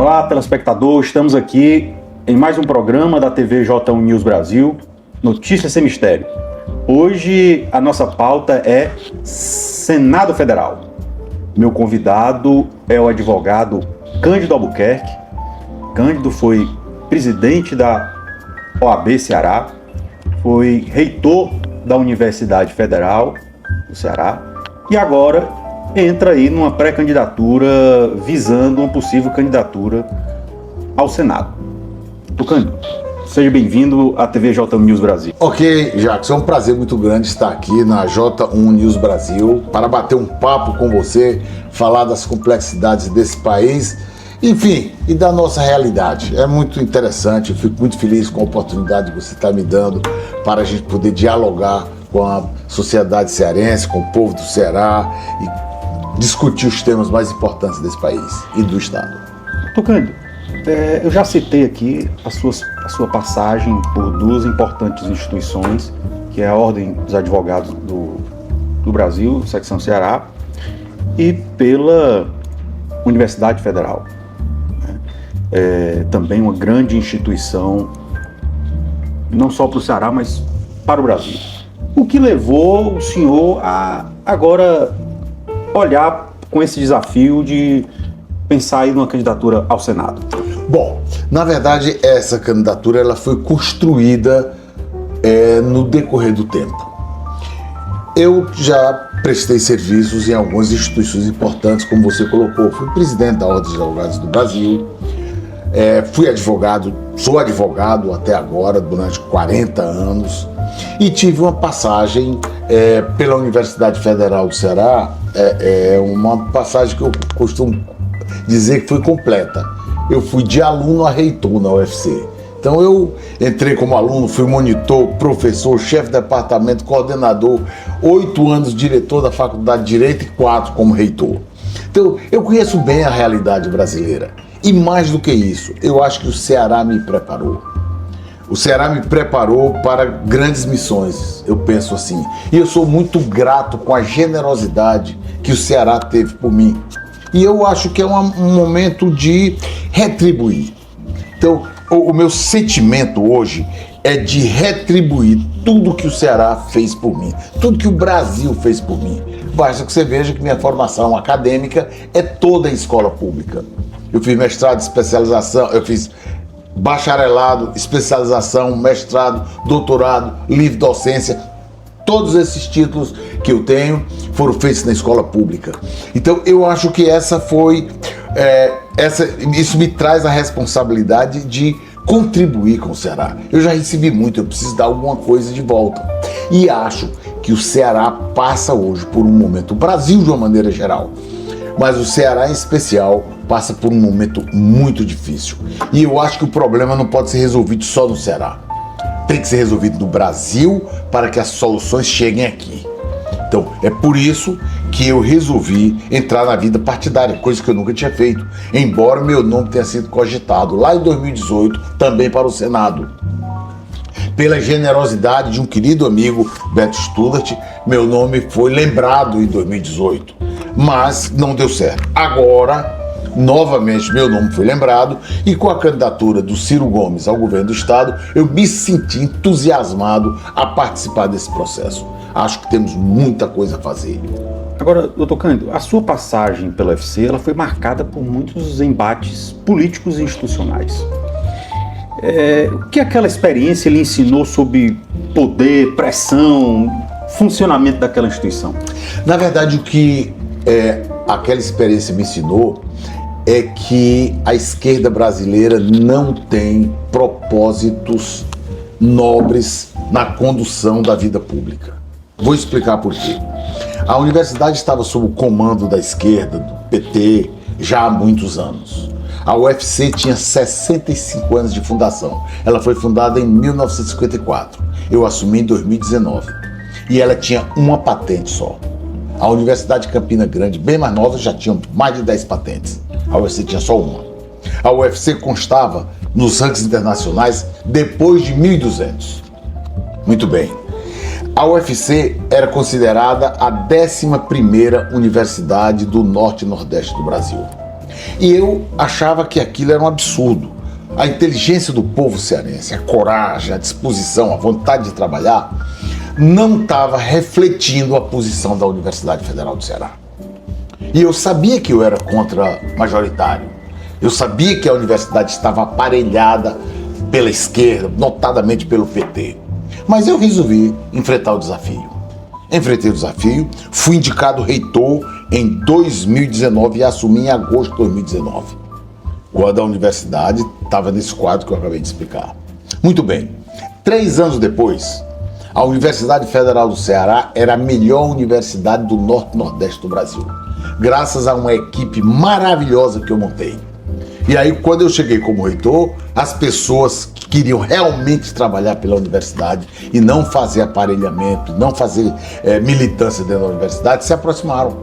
Olá, telespectador, estamos aqui em mais um programa da TV J1 News Brasil, Notícias Sem Mistério. Hoje a nossa pauta é Senado Federal. Meu convidado é o advogado Cândido Albuquerque. Cândido foi presidente da OAB Ceará, foi reitor da Universidade Federal do Ceará e agora entra aí numa pré-candidatura visando uma possível candidatura ao Senado. Cândido, seja bem-vindo à TV J1 News Brasil. Ok, Jackson, é um prazer muito grande estar aqui na J1 News Brasil para bater um papo com você, falar das complexidades desse país, enfim, e da nossa realidade. É muito interessante, eu fico muito feliz com a oportunidade que você está me dando para a gente poder dialogar com a sociedade cearense, com o povo do Ceará e discutir os temas mais importantes desse país e do Estado. Cândido, eu já citei aqui a sua passagem por duas importantes instituições, que é a Ordem dos Advogados do Brasil, Secção Ceará, e pela Universidade Federal. Também uma grande instituição, não só para o Ceará, mas para o Brasil. O que levou o senhor a agora olhar com esse desafio de pensar em uma candidatura ao Senado? Bom, na verdade, essa candidatura ela foi construída no decorrer do tempo. Eu já prestei serviços em algumas instituições importantes, como você colocou. Fui presidente da Ordem dos Advogados do Brasil, fui advogado, sou advogado até agora, durante 40 anos, e tive uma passagem pela Universidade Federal do Ceará, uma passagem que eu costumo dizer que foi completa. Eu fui de aluno a reitor na UFC. Então eu entrei como aluno, fui monitor, professor, chefe de departamento, coordenador, 8 anos diretor da Faculdade de Direito e 4 como reitor. Então eu conheço bem a realidade brasileira. E mais do que isso, eu acho que o Ceará me preparou. O Ceará me preparou para grandes missões, eu penso assim. E eu sou muito grato com a generosidade que o Ceará teve por mim. E eu acho que é um momento de retribuir. Então, o meu sentimento hoje é de retribuir tudo que o Ceará fez por mim, tudo que o Brasil fez por mim. Basta que você veja que minha formação acadêmica é toda em escola pública. Eu fiz mestrado, especialização, eu fiz bacharelado, especialização, mestrado, doutorado, livre docência. Todos esses títulos que eu tenho foram feitos na escola pública. Então eu acho que isso me traz a responsabilidade de contribuir com o Ceará. Eu já recebi muito, eu preciso dar alguma coisa de volta. E acho que o Ceará passa hoje por um momento, o Brasil de uma maneira geral, mas o Ceará em especial passa por um momento muito difícil. E eu acho que o problema não pode ser resolvido só no Ceará. Tem que ser resolvido no Brasil para que as soluções cheguem aqui. Então, é por isso que eu resolvi entrar na vida partidária, coisa que eu nunca tinha feito, embora meu nome tenha sido cogitado lá em 2018, também para o Senado. Pela generosidade de um querido amigo, Beto Studart, meu nome foi lembrado em 2018, mas não deu certo. Agora, novamente, meu nome foi lembrado e com a candidatura do Ciro Gomes ao governo do estado, eu me senti entusiasmado a participar desse processo. Acho que temos muita coisa a fazer. Agora, doutor Cândido, a sua passagem pela UFC ela foi marcada por muitos embates políticos e institucionais. O que aquela experiência lhe ensinou sobre poder, pressão, funcionamento daquela instituição? Na verdade, o que aquela experiência me ensinou é que a esquerda brasileira não tem propósitos nobres na condução da vida pública. Vou explicar por quê. A universidade estava sob o comando da esquerda, do PT, já há muitos anos. A UFC tinha 65 anos de fundação. Ela foi fundada em 1954. Eu assumi em 2019. E ela tinha uma patente só. A Universidade de Campina Grande, bem mais nova, já tinha mais de 10 patentes. A UFC tinha só uma. A UFC constava nos rankings internacionais depois de 1.200. Muito bem. A UFC era considerada a 11ª universidade do norte e nordeste do Brasil. E eu achava que aquilo era um absurdo. A inteligência do povo cearense, a coragem, a disposição, a vontade de trabalhar, não estava refletindo a posição da Universidade Federal do Ceará. E eu sabia que eu era contra-majoritário. Eu sabia que a universidade estava aparelhada pela esquerda, notadamente pelo PT. Mas eu resolvi enfrentar o desafio. Enfrentei o desafio, fui indicado reitor em 2019 e assumi em agosto de 2019, quando a universidade estava nesse quadro que eu acabei de explicar. Muito bem, 3 anos depois, a Universidade Federal do Ceará era a melhor universidade do Norte e Nordeste do Brasil, graças a uma equipe maravilhosa que eu montei. E aí, quando eu cheguei como reitor, as pessoas que queriam realmente trabalhar pela universidade e não fazer aparelhamento, não fazer militância dentro da universidade, se aproximaram.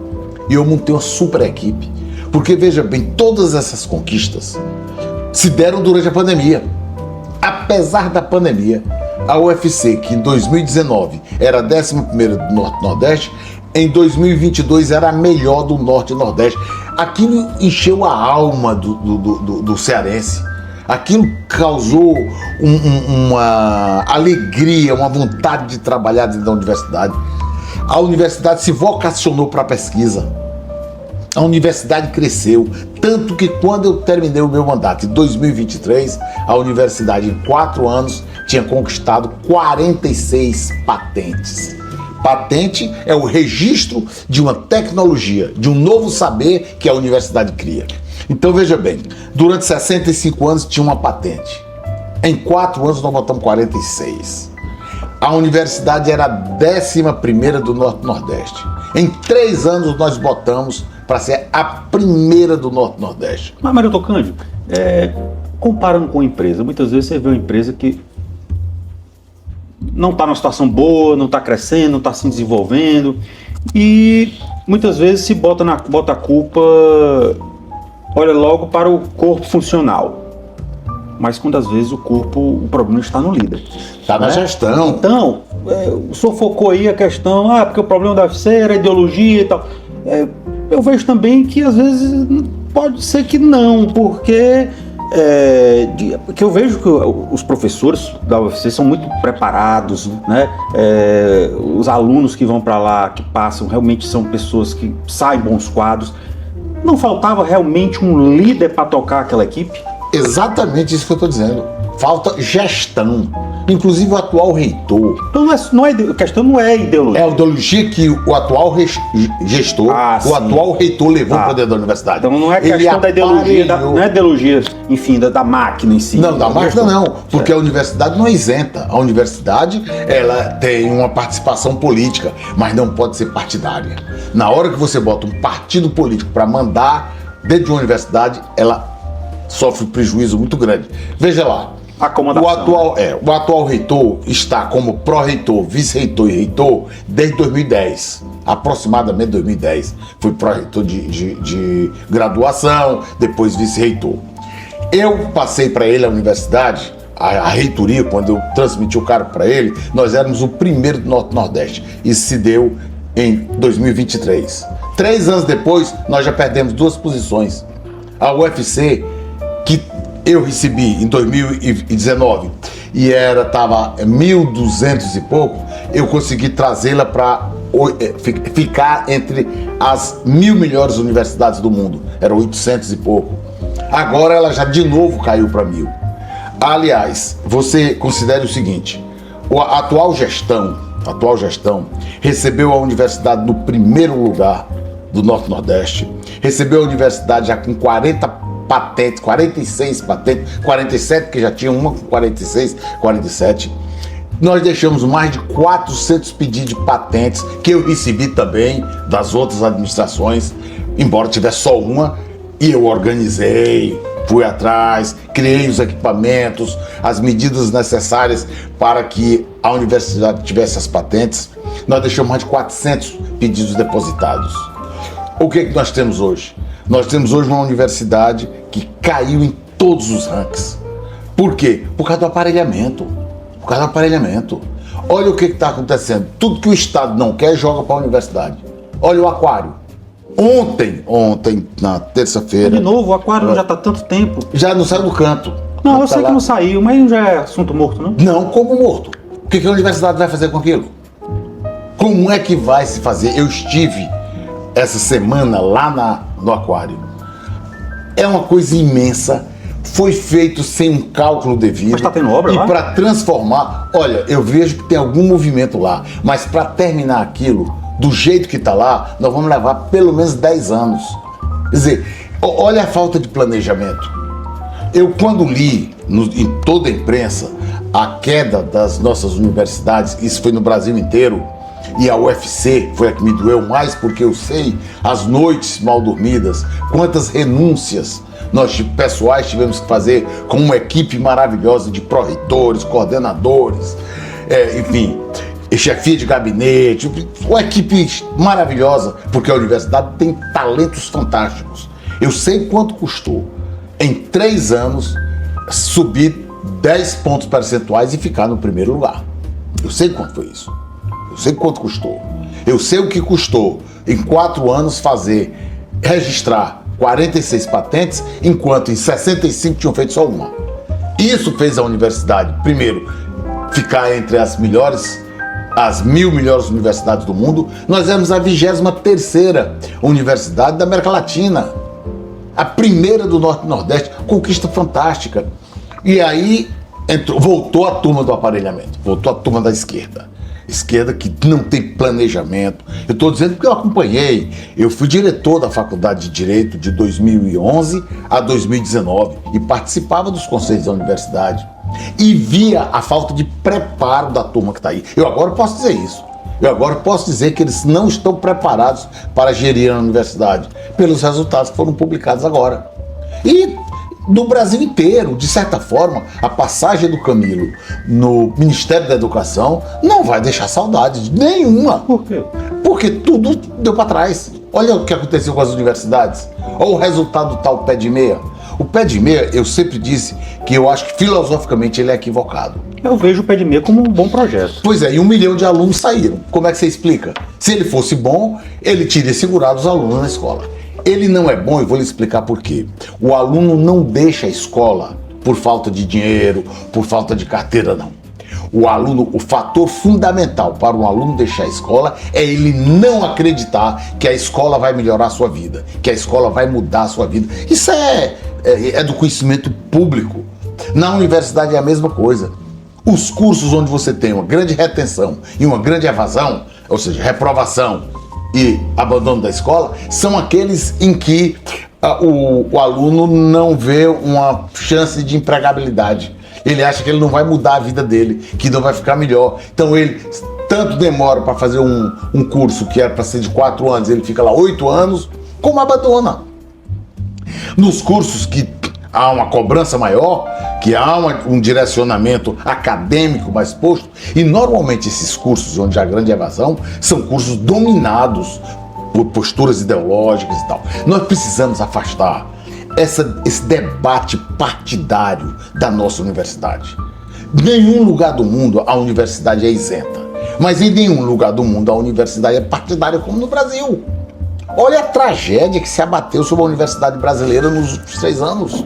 E eu montei uma super equipe. Porque, veja bem, todas essas conquistas se deram durante a pandemia. Apesar da pandemia, a UFC, que em 2019 era a 11ª do Norte e Nordeste, em 2022 era a melhor do Norte e Nordeste. Aquilo encheu a alma do cearense. Aquilo causou uma alegria, uma vontade de trabalhar dentro da universidade. A universidade se vocacionou para a pesquisa. A universidade cresceu, tanto que quando eu terminei o meu mandato em 2023, a universidade em 4 anos tinha conquistado 46 patentes. Patente é o registro de uma tecnologia, de um novo saber que a universidade cria. Então veja bem, durante 65 anos tinha uma patente. Em 4 anos nós botamos 46. A universidade era a 11ª do Norte e Nordeste. Em 3 anos nós botamos para ser a primeira do Norte e Nordeste. Mas, Mário Tocândio, comparando com a empresa, muitas vezes você vê uma empresa que não está numa situação boa, não está crescendo, não está se desenvolvendo, e muitas vezes se bota a culpa, olha logo para o corpo funcional. Mas quando às vezes o problema está no líder. Está na gestão. Então, o senhor focou aí a questão, porque o problema da UFC era ideologia e tal. Eu vejo também que às vezes pode ser que não, porque eu vejo que os professores da UFC são muito preparados, né? Os alunos que vão para lá, que passam, realmente são pessoas que saem bons quadros. Não faltava realmente um líder para tocar aquela equipe? Exatamente isso que eu estou dizendo. Falta gestão. Inclusive o atual reitor. Então a questão não é ideologia. É a ideologia que o atual gestor, o atual reitor levou para dentro da universidade. Então não é questão da ideologia, não é ideologia, enfim, da máquina em si. Não, da máquina não, porque a universidade não é isenta. A universidade, ela tem uma participação política, mas não pode ser partidária. Na hora que você bota um partido político para mandar dentro de uma universidade, ela sofre um prejuízo muito grande. Veja lá, o atual reitor está como pró-reitor, vice-reitor e reitor desde 2010, aproximadamente 2010. Fui pró-reitor de graduação, depois vice-reitor. Eu passei para ele a universidade, a reitoria, quando eu transmiti o cargo para ele, nós éramos o primeiro do Norte e Nordeste. Isso se deu em 2023. 3 anos depois, nós já perdemos 2 posições. A UFC, que eu recebi em 2019 e estava 1.200 e pouco, eu consegui trazê-la para ficar entre as 1.000 melhores universidades do mundo. Eram 800 e pouco. Agora ela já de novo caiu para 1.000. Aliás, você considere o seguinte, a atual gestão recebeu a universidade no primeiro lugar do Norte e Nordeste, recebeu a universidade já com 40 patentes, 46 patentes, 47 que já tinha, uma com 46, 47. Nós deixamos mais de 400 pedidos de patentes que eu recebi também das outras administrações, embora tivesse só uma, e eu organizei, fui atrás, criei os equipamentos, as medidas necessárias para que a universidade tivesse as patentes. Nós deixamos mais de 400 pedidos depositados. O que nós temos hoje? Nós temos hoje uma universidade que caiu em todos os rankings. Por quê? Por causa do aparelhamento. Olha o que está acontecendo. Tudo que o Estado não quer, joga para a universidade. Olha o aquário. Ontem, na terça-feira. De novo, o aquário já está há tanto tempo. Já não saiu do canto. Não, eu sei que não saiu, mas não já é assunto morto, não? Não, como morto. O que a universidade vai fazer com aquilo? Como é que vai se fazer? Eu estive essa semana lá no aquário. É uma coisa imensa. Foi feito sem um cálculo devido. Mas está tendo obra lá? E para transformar, olha, eu vejo que tem algum movimento lá, mas para terminar aquilo, do jeito que está lá, nós vamos levar pelo menos 10 anos. Quer dizer, olha a falta de planejamento. Eu, quando li em toda a imprensa a queda das nossas universidades, isso foi no Brasil inteiro, e a UFC foi a que me doeu mais, porque eu sei as noites mal dormidas, quantas renúncias nós pessoais tivemos que fazer com uma equipe maravilhosa de pró-reitores, coordenadores, enfim, chefia de gabinete, uma equipe maravilhosa, porque a universidade tem talentos fantásticos. Eu sei quanto custou em 3 anos subir 10 pontos percentuais e ficar no primeiro lugar. Eu sei quanto foi isso. Eu sei quanto custou. Eu sei o que custou em 4 anos registrar 46 patentes, enquanto em 65 tinham feito só uma. Isso fez a universidade, primeiro, ficar entre as 1000 melhores universidades do mundo. Nós éramos a 23ª universidade da América Latina. A primeira do Norte e Nordeste, conquista fantástica. E aí voltou a turma do aparelhamento, voltou a turma da esquerda que não tem planejamento. Eu estou dizendo porque eu acompanhei, eu fui diretor da Faculdade de Direito de 2011 a 2019 e participava dos conselhos da universidade e via a falta de preparo da turma que está aí. Eu agora posso dizer isso. Eu agora posso dizer que eles não estão preparados para gerir a universidade, pelos resultados que foram publicados agora. E no Brasil inteiro, de certa forma, a passagem do Camilo no Ministério da Educação não vai deixar saudade nenhuma. Por quê? Porque tudo deu para trás. Olha o que aconteceu com as universidades. Olha o resultado do tal pé de meia. O pé de meia, eu sempre disse que eu acho que filosoficamente ele é equivocado. Eu vejo o pé de meia como um bom projeto. Pois é, e 1 milhão de alunos saíram. Como é que você explica? Se ele fosse bom, ele teria segurado os alunos na escola. Ele não é bom e vou lhe explicar por quê. O aluno não deixa a escola por falta de dinheiro, por falta de carteira, não. O fator fundamental para um aluno deixar a escola é ele não acreditar que a escola vai melhorar a sua vida, que a escola vai mudar a sua vida. Isso é do conhecimento público. Na universidade é a mesma coisa. Os cursos onde você tem uma grande retenção e uma grande evasão, ou seja, reprovação e abandono da escola, são aqueles em que o aluno não vê uma chance de empregabilidade. Ele acha que ele não vai mudar a vida dele, que não vai ficar melhor. Então ele tanto demora para fazer um curso que era para ser de 4 anos, ele fica lá 8 anos, como abandona. Nos cursos que há uma cobrança maior, que há um direcionamento acadêmico mais posto, e normalmente esses cursos onde há grande evasão são cursos dominados por posturas ideológicas e tal. Nós precisamos afastar esse debate partidário da nossa universidade. Em nenhum lugar do mundo a universidade é isenta, mas em nenhum lugar do mundo a universidade é partidária como no Brasil. Olha a tragédia que se abateu sobre a universidade brasileira nos últimos 3 anos.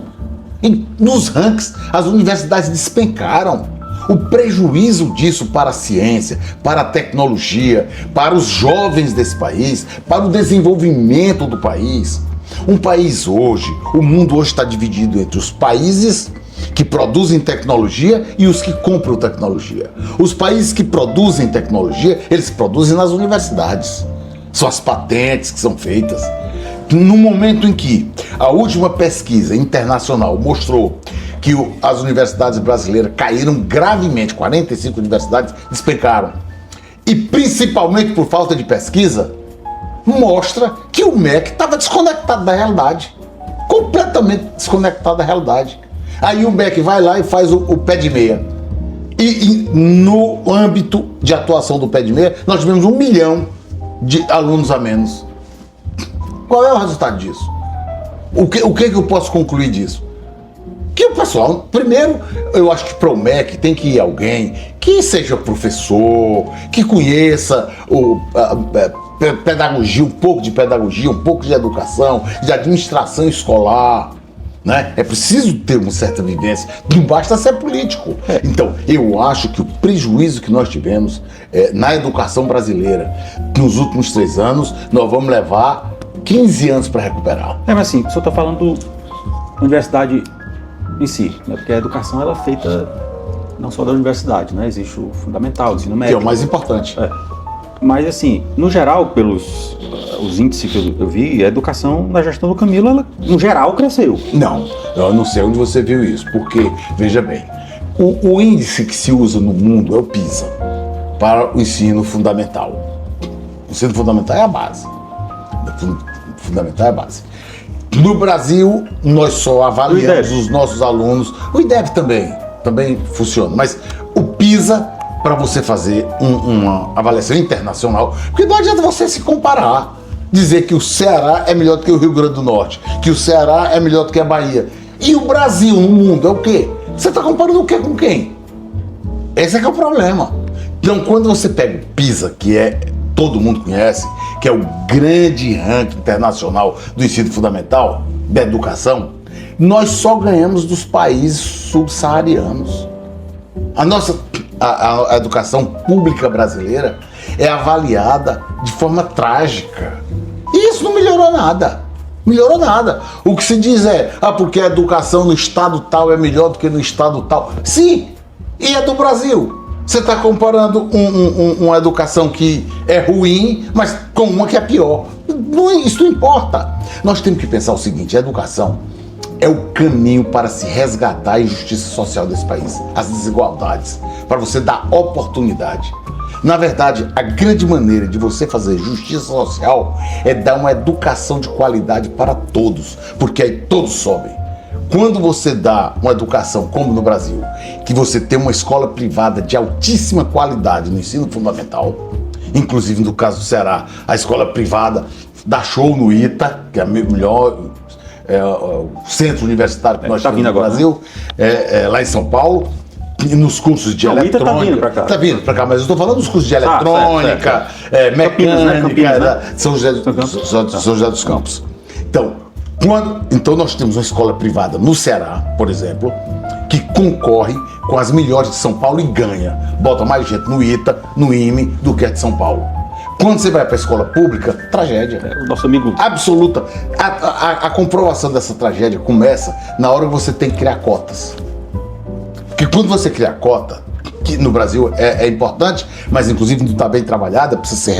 Nos rankings, as universidades despencaram. O prejuízo disso para a ciência, para a tecnologia, para os jovens desse país, para o desenvolvimento do país. Um país hoje, o mundo hoje está dividido entre os países que produzem tecnologia e os que compram tecnologia. Os países que produzem tecnologia, eles produzem nas universidades. São as patentes que são feitas. No momento em que a última pesquisa internacional mostrou que as universidades brasileiras caíram gravemente, 45 universidades despencaram, e principalmente por falta de pesquisa, mostra que o MEC estava desconectado da realidade, completamente desconectado da realidade. Aí o MEC vai lá e faz o pé de meia. E no âmbito de atuação do pé de meia, nós tivemos 1 milhão de alunos a menos. Qual é o resultado disso? O que eu posso concluir disso? Que o pessoal, primeiro, eu acho que para o MEC tem que ir alguém que seja professor, que conheça pedagogia, um pouco de educação, de administração escolar, né? É preciso ter uma certa vivência, não basta ser político. Então, eu acho que o prejuízo que nós tivemos na educação brasileira nos últimos 3 anos, nós vamos levar 15 anos para recuperar. Mas assim, o senhor está falando da universidade em si, né? Porque a educação ela é feita não só da universidade, né? Existe o fundamental, o ensino médio. Que é o mais importante. Mas assim, no geral, pelos os índices que eu vi, a educação na gestão do Camilo, ela, no geral, cresceu. Não, eu não sei onde você viu isso, porque, veja bem, o índice que se usa no mundo é o PISA, para o ensino fundamental. O ensino fundamental é a base. Fundamental é a base. No Brasil, nós só avaliamos os nossos alunos. O IDEB também funciona, mas o PISA, para você fazer uma avaliação internacional, porque não adianta você se comparar, dizer que o Ceará é melhor do que o Rio Grande do Norte, que o Ceará é melhor do que a Bahia. E o Brasil no mundo é o quê? Você está comparando o quê com quem? Esse é que é o problema. Então, quando você pega o PISA, que todo mundo conhece, que é o grande ranking internacional do ensino fundamental, da educação, nós só ganhamos dos países subsaarianos. A educação pública brasileira é avaliada de forma trágica. E isso não melhorou nada. Melhorou nada. O que se diz porque a educação no estado tal é melhor do que no estado tal. Sim, e é do Brasil. Você está comparando uma educação que é ruim, mas com uma que é pior. Isso não importa. Nós temos que pensar o seguinte: a educação é o caminho para se resgatar a injustiça social desse país, as desigualdades, para você dar oportunidade. Na verdade, a grande maneira de você fazer justiça social é dar uma educação de qualidade para todos, porque aí todos sobem. Quando você dá uma educação, como no Brasil, que você tem uma escola privada de altíssima qualidade no ensino fundamental, inclusive no caso do Ceará, a escola privada dá show no ITA, que é a melhor o centro universitário que nós temos no Brasil, lá em São Paulo, nos cursos de eletrônica. Tá vindo pra cá. Tá vindo pra cá, mas eu estou falando dos cursos de eletrônica, mecânica, São José dos Campos. Então nós temos uma escola privada no Ceará, por exemplo, que concorre com as melhores de São Paulo e ganha. Bota mais gente no ITA, no IME, do que a de São Paulo. Quando você vai para a escola pública, tragédia. O nosso amigo. Absoluta. A comprovação dessa tragédia começa na hora que você tem que criar cotas. Porque quando você cria cota, que no Brasil é importante, mas inclusive não está bem trabalhada, precisa ser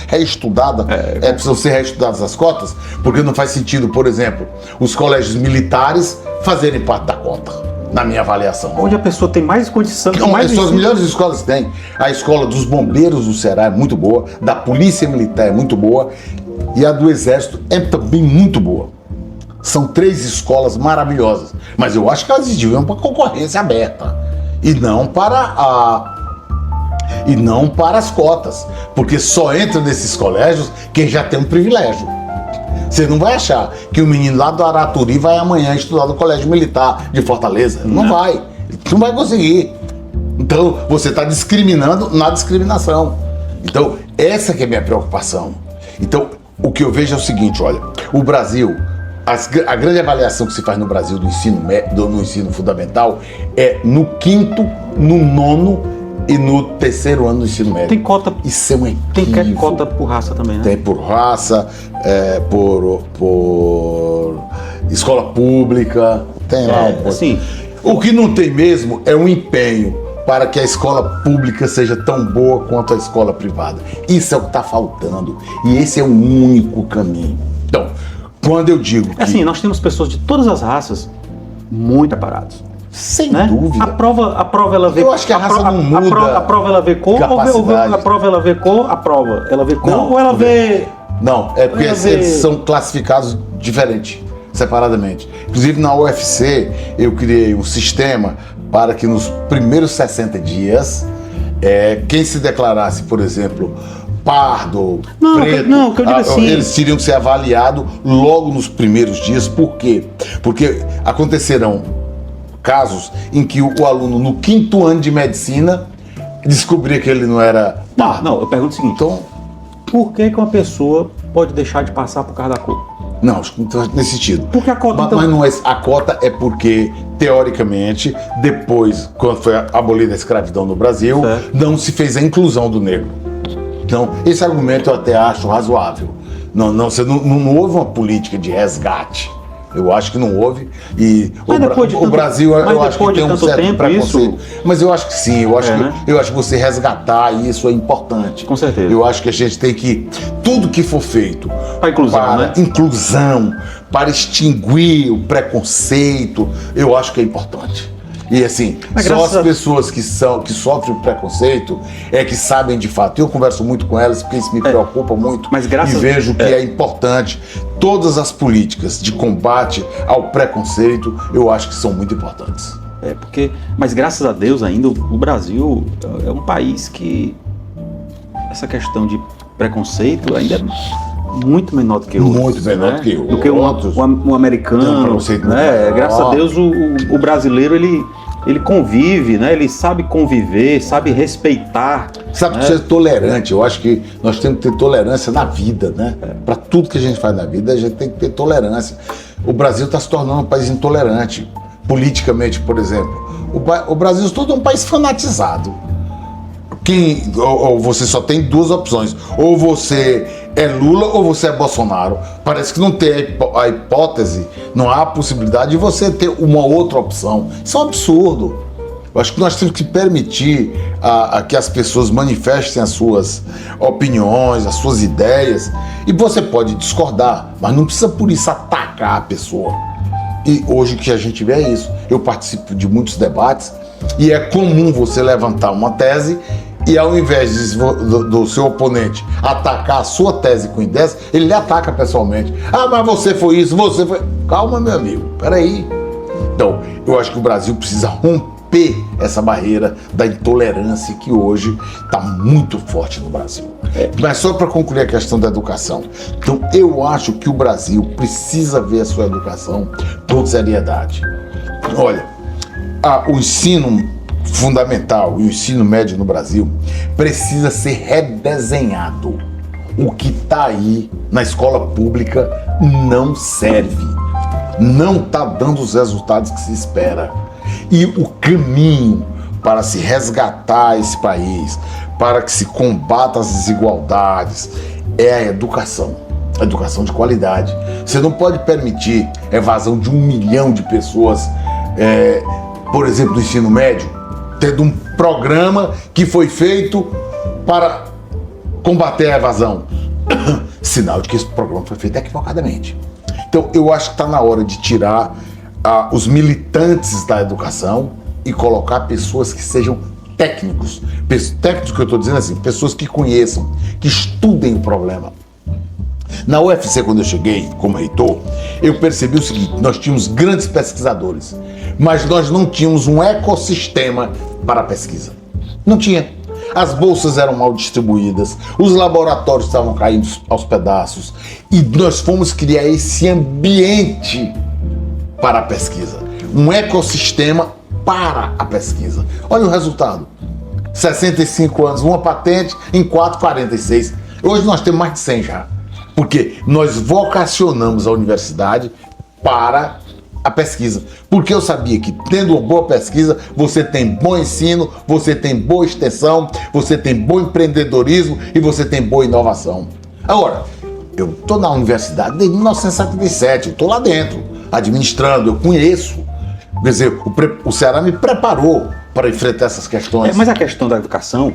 reestudada, precisam ser reestudadas as cotas, porque não faz sentido, por exemplo, os colégios militares fazerem parte da cota. Na minha avaliação. Onde a pessoa tem mais condição de mais. As melhores escolas têm. A escola dos bombeiros do Ceará é muito boa, da Polícia Militar é muito boa e a do Exército é também muito boa. São 3 escolas maravilhosas, mas eu acho que elas deviam para concorrência aberta e não para as cotas, porque só entra nesses colégios quem já tem um privilégio. Você não vai achar que o menino lá do Araturi vai amanhã estudar no Colégio Militar de Fortaleza. Não vai conseguir. Então, você está discriminando na discriminação. Então, essa que é a minha preocupação. Então, o que eu vejo é o seguinte, olha, o Brasil, a grande avaliação que se faz no Brasil do ensino fundamental é no 5º, no 9º e no 3º ano do ensino médio. Tem cota. Isso é um equívoco. Tem cota por raça também, né? Tem por raça, por escola pública, tem lá. Assim, o que não tem mesmo é um empenho para que a escola pública seja tão boa quanto a escola privada. Isso é o que está faltando. E esse é o único caminho. Então, quando eu digo que... Assim, nós temos pessoas de todas as raças muito preparadas. Sem dúvida. A prova ela vê. Eu acho que a raça não muda. A prova ela vê cor ou a prova ela vê cor? A prova ela vê cor ou ela vê. Não, é porque eles são classificados diferente, separadamente. Inclusive na UFC eu criei um sistema para que nos primeiros 60 dias quem se declarasse, por exemplo, pardo, preto, que eu digo assim, eles teriam que ser avaliados logo nos primeiros dias. Por quê? Porque acontecerão casos em que o aluno no 5º ano de medicina descobria que ele não era pardo. Não, eu pergunto o seguinte. Então, Por que uma pessoa pode deixar de passar por causa da cor? Não, acho que não está nesse sentido. Porque a cota... Mas não é, a cota é porque, teoricamente, depois, quando foi abolida a escravidão no Brasil, não se fez a inclusão do negro. Então, esse argumento eu até acho razoável. Não houve uma política de resgate. Eu acho que não houve. E o Brasil, eu acho que tem um certo preconceito. Mas eu acho que sim. Eu acho que você resgatar isso é importante. Com certeza. Eu acho que a gente tem que... Tudo que for feito para inclusão, para extinguir o preconceito, eu acho que é importante. E assim, só as pessoas que sofrem o preconceito é que sabem de fato. Eu converso muito com elas porque isso me preocupa muito e vejo que é importante. Todas as políticas de combate ao preconceito, eu acho que são muito importantes. Mas graças a Deus ainda, o Brasil é um país que essa questão de preconceito ainda é muito menor do que outros. Muito menor do que outros. O americano, né? Graças a Deus o brasileiro ele convive, né? Ele sabe conviver, sabe respeitar. Sabe ser tolerante. Eu acho que nós temos que ter tolerância na vida, né? Para tudo que a gente faz na vida, a gente tem que ter tolerância. O Brasil está se tornando um país intolerante. Politicamente, por exemplo. O Brasil todo é um país fanatizado. Ou você só tem duas opções. Ou você é Lula ou você é Bolsonaro. Parece que não tem a hipótese, não há a possibilidade de você ter uma outra opção. Isso é um absurdo. Eu acho que nós temos que permitir que as pessoas manifestem as suas opiniões, as suas ideias. E você pode discordar, mas não precisa por isso atacar a pessoa. E hoje o que a gente vê é isso. Eu participo de muitos debates e é comum você levantar uma tese e ao invés do seu oponente atacar a sua tese com ideias, ele lhe ataca pessoalmente. Ah, mas você foi isso, você foi... Calma, meu amigo, peraí. Então, eu acho que o Brasil precisa romper essa barreira da intolerância que hoje está muito forte no Brasil. Mas só para concluir a questão da educação. Então, eu acho que o Brasil precisa ver a sua educação com seriedade. Olha, o ensino fundamental e o ensino médio no Brasil precisa ser redesenhado. O que está aí na escola pública não serve, não está dando os resultados que se espera. E o caminho para se resgatar esse país, para que se combata as desigualdades, é a educação de qualidade. Você não pode permitir a evasão de 1 milhão de pessoas, por exemplo, do ensino médio, tendo um programa que foi feito para combater a evasão. Sinal de que esse programa foi feito equivocadamente. Então, eu acho que está na hora de tirar os militantes da educação e colocar pessoas que sejam técnicos. Técnicos que eu estou dizendo assim, pessoas que conheçam, que estudem o problema. Na UFC, quando eu cheguei como reitor, eu percebi o seguinte: nós tínhamos grandes pesquisadores, mas nós não tínhamos um ecossistema para a pesquisa. Não tinha. As bolsas eram mal distribuídas, os laboratórios estavam caindo aos pedaços e nós fomos criar esse ambiente para a pesquisa, um ecossistema para a pesquisa. Olha o resultado: 65 anos, uma patente, em 46. Hoje nós temos mais de 100 já. Porque nós vocacionamos a universidade para a pesquisa. Porque eu sabia que, tendo uma boa pesquisa, você tem bom ensino, você tem boa extensão, você tem bom empreendedorismo e você tem boa inovação. Agora, eu estou na universidade desde 1977, eu estou lá dentro, administrando, eu conheço. Quer dizer, o Ceará me preparou para enfrentar essas questões. Mas a questão da educação,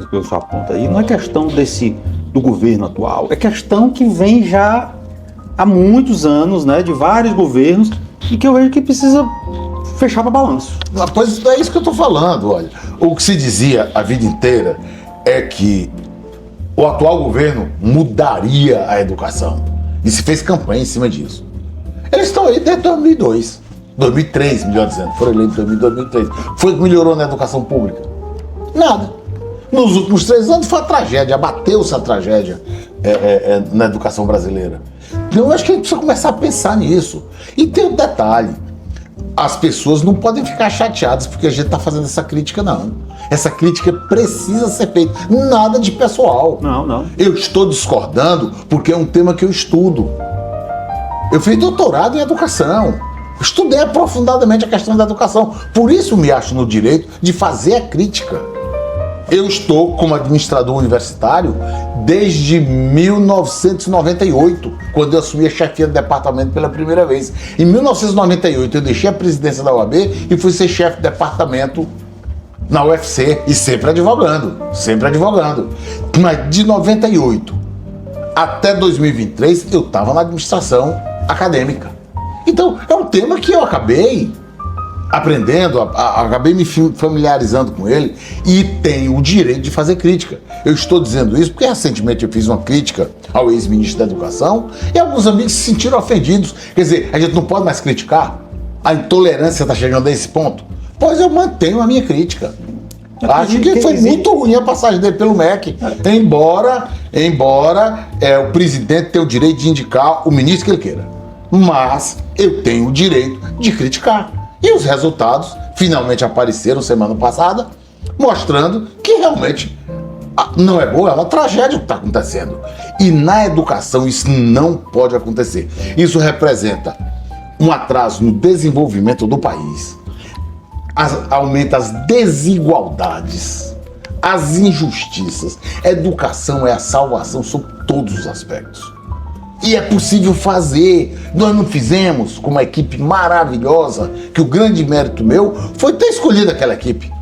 que eu só aponto aí, não é questão do governo atual, é questão que vem já há muitos anos, né, de vários governos, e que eu vejo que precisa fechar para balanço. Pois é isso que eu estou falando, olha. O que se dizia a vida inteira é que o atual governo mudaria a educação. E se fez campanha em cima disso. Eles estão aí desde 2003, melhor dizendo, foram eleitos em 2003. Foi o que melhorou na educação pública? Nada. Nos últimos 3 anos foi a tragédia, abateu-se a tragédia na educação brasileira. Então eu acho que a gente precisa começar a pensar nisso. E tem um detalhe: as pessoas não podem ficar chateadas porque a gente está fazendo essa crítica, não. Essa crítica precisa ser feita. Nada de pessoal. Não. Eu estou discordando porque é um tema que eu estudo. Eu fiz doutorado em educação. Estudei aprofundadamente a questão da educação. Por isso me acho no direito de fazer a crítica. Eu estou como administrador universitário desde 1998, quando eu assumi a chefia do departamento pela primeira vez. Em 1998 eu deixei a presidência da UAB e fui ser chefe de departamento na UFC, e sempre advogando. Mas de 98 até 2023 eu estava na administração acadêmica. Então é um tema que eu acabei aprendendo, acabei me familiarizando com ele e tenho o direito de fazer crítica. Eu estou dizendo isso porque recentemente eu fiz uma crítica ao ex-ministro da Educação e alguns amigos se sentiram ofendidos. Quer dizer, a gente não pode mais criticar? A intolerância está chegando a esse ponto? Pois eu mantenho a minha crítica. Acho que foi muito ruim a passagem dele pelo MEC, embora o presidente tenha o direito de indicar o ministro que ele queira. Mas eu tenho o direito de criticar. E os resultados finalmente apareceram semana passada, mostrando que realmente não é boa, é uma tragédia o que está acontecendo. E na educação isso não pode acontecer. Isso representa um atraso no desenvolvimento do país, aumenta as desigualdades, as injustiças. Educação é a salvação sob todos os aspectos. E é possível fazer. Nós não fizemos com uma equipe maravilhosa, que o grande mérito meu foi ter escolhido aquela equipe.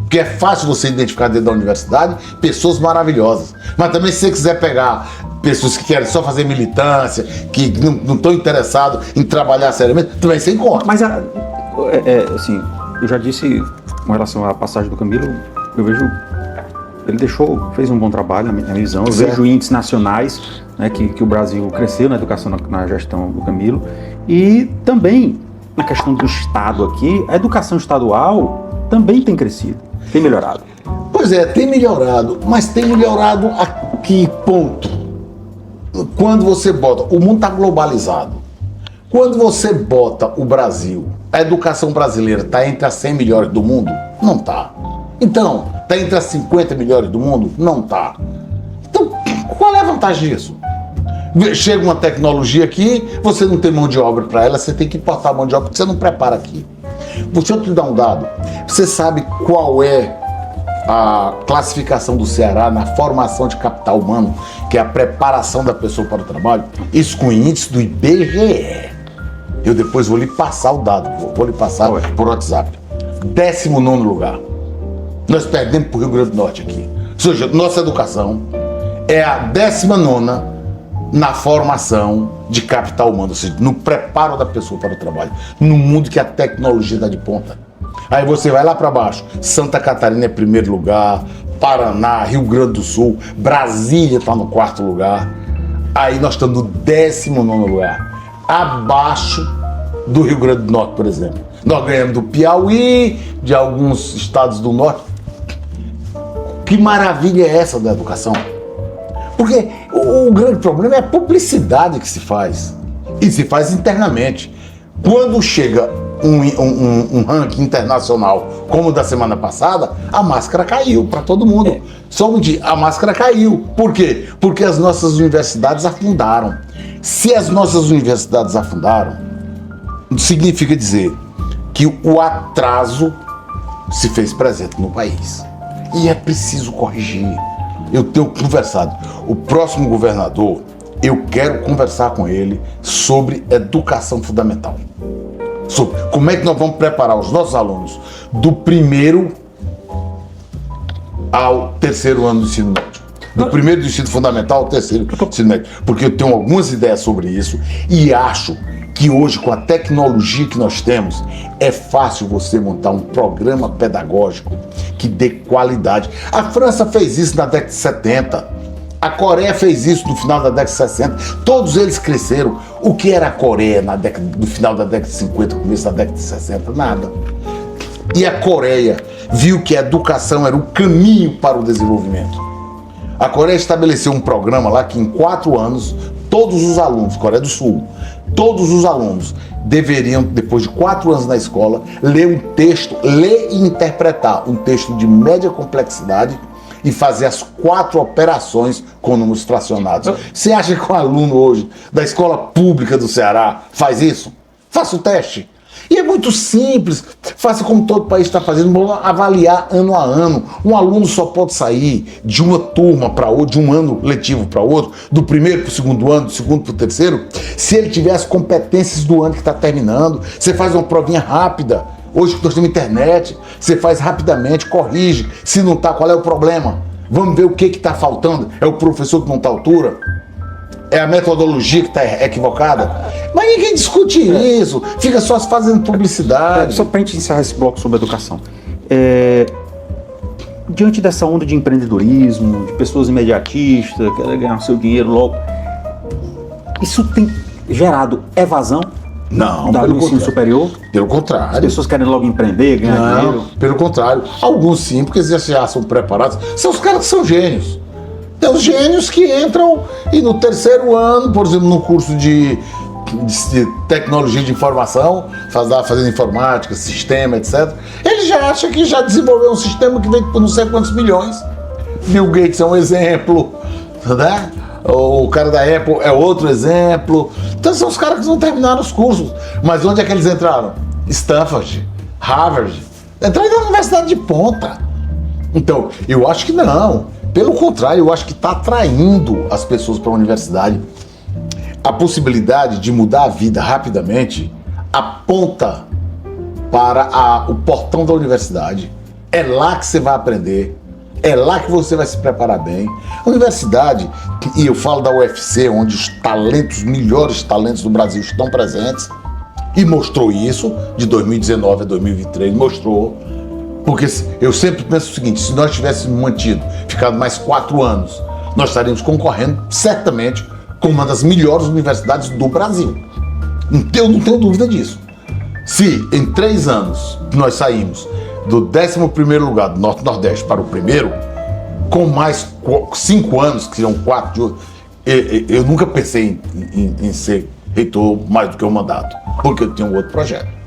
Porque é fácil você identificar dentro da universidade pessoas maravilhosas. Mas também se você quiser pegar pessoas que querem só fazer militância, que não estão interessados em trabalhar seriamente, também você encontra. Mas, assim, eu já disse com relação à passagem do Camilo, eu vejo... Ele fez um bom trabalho, na minha visão. Eu vejo índices nacionais, né, que o Brasil cresceu na educação, na gestão do Camilo. E também, na questão do Estado aqui, a educação estadual também tem crescido, tem melhorado. Pois é, tem melhorado, mas tem melhorado a que ponto? Quando você bota... O mundo está globalizado. Quando você bota o Brasil, a educação brasileira está entre as 100 melhores do mundo? Não está. Então, está entre as 50 melhores do mundo? Não está. Então, qual é a vantagem disso? Chega uma tecnologia aqui, você não tem mão de obra para ela, você tem que importar a mão de obra porque você não prepara aqui. Deixa eu te dar um dado. Você sabe qual é a classificação do Ceará na formação de capital humano, que é a preparação da pessoa para o trabalho? Isso com o índice do IBGE. Eu depois vou lhe passar o dado, vou lhe passar por WhatsApp. 19º lugar. Nós perdemos para o Rio Grande do Norte aqui. Ou seja, nossa educação é a 19ª na formação de capital humano, ou seja, no preparo da pessoa para o trabalho, no mundo que a tecnologia está de ponta. Aí você vai lá para baixo, Santa Catarina é 1º lugar, Paraná, Rio Grande do Sul, Brasília está no 4º lugar, aí nós estamos no 19º lugar, abaixo do Rio Grande do Norte, por exemplo. Nós ganhamos do Piauí, de alguns estados do Norte. Que maravilha é essa da educação? Porque o grande problema é a publicidade que se faz. E se faz internamente. Quando chega um ranking internacional, como o da semana passada, a máscara caiu para todo mundo. Só um dia, a máscara caiu. Por quê? Porque as nossas universidades afundaram. Se as nossas universidades afundaram, significa dizer que o atraso se fez presente no país. E é preciso corrigir. Eu tenho conversado. O próximo governador, eu quero conversar com ele sobre educação fundamental. Sobre como é que nós vamos preparar os nossos alunos do 1º ao 3º ano do ensino médio. Do 1º do ensino fundamental ao 3º do ensino médio. Porque eu tenho algumas ideias sobre isso e acho que hoje, com a tecnologia que nós temos, é fácil você montar um programa pedagógico que dê qualidade. A França fez isso na década de 70, a Coreia fez isso no final da década de 60, todos eles cresceram. O que era a Coreia no final da década de 50, começo da década de 60? Nada. E a Coreia viu que a educação era o caminho para o desenvolvimento. A Coreia estabeleceu um programa lá que em 4 anos, todos os alunos, Coreia do Sul, todos os alunos deveriam, depois de 4 anos na escola, ler um texto, ler e interpretar um texto de média complexidade e fazer as 4 operações com números fracionados. Você acha que um aluno hoje da escola pública do Ceará faz isso? Faça o teste. E é muito simples, faça como todo país está fazendo, vamos avaliar ano a ano. Um aluno só pode sair de uma turma para outra, de um ano letivo para outro, do primeiro para o segundo ano, do segundo para o terceiro, se ele tiver as competências do ano que está terminando. Você faz uma provinha rápida. Hoje que nós temos internet, você faz rapidamente, corrige. Se não está, qual é o problema? Vamos ver o que está faltando. É o professor que não está à altura? É a metodologia que está equivocada? Mas ninguém discute isso. Fica só fazendo publicidade. Só para a gente encerrar esse bloco sobre educação. Diante dessa onda de empreendedorismo, de pessoas imediatistas, que querem ganhar seu dinheiro logo, isso tem gerado evasão? Não, do ensino superior? Pelo contrário. As pessoas querem logo empreender, ganhar dinheiro? Pelo contrário. Alguns sim, porque eles já são preparados. São os caras que são gênios. Tem os gênios que entram e no terceiro ano, por exemplo, no curso de tecnologia de informação, fazendo informática, sistema, etc., ele já acha que já desenvolveu um sistema que vem por não sei quantos milhões. Bill Gates é um exemplo, né? O cara da Apple é outro exemplo. Então são os caras que não terminaram os cursos. Mas onde é que eles entraram? Stanford, Harvard. Entraram na universidade de ponta. Então, eu acho que não. Pelo contrário, eu acho que está atraindo as pessoas para a universidade. A possibilidade de mudar a vida rapidamente aponta para o portão da universidade. É lá que você vai aprender. É lá que você vai se preparar bem. A universidade, e eu falo da UFC, onde os talentos, melhores talentos do Brasil estão presentes, e mostrou isso, de 2019 a 2023, mostrou. Porque eu sempre penso o seguinte, se nós tivéssemos ficado mais 4 anos, nós estaríamos concorrendo, certamente, com uma das melhores universidades do Brasil. Eu não tenho dúvida disso. Se em 3 anos nós saímos do 11º lugar do Norte-Nordeste para o primeiro, com mais 5 anos, que são 4, eu nunca pensei em ser reitor mais do que um mandato, porque eu tenho um outro projeto.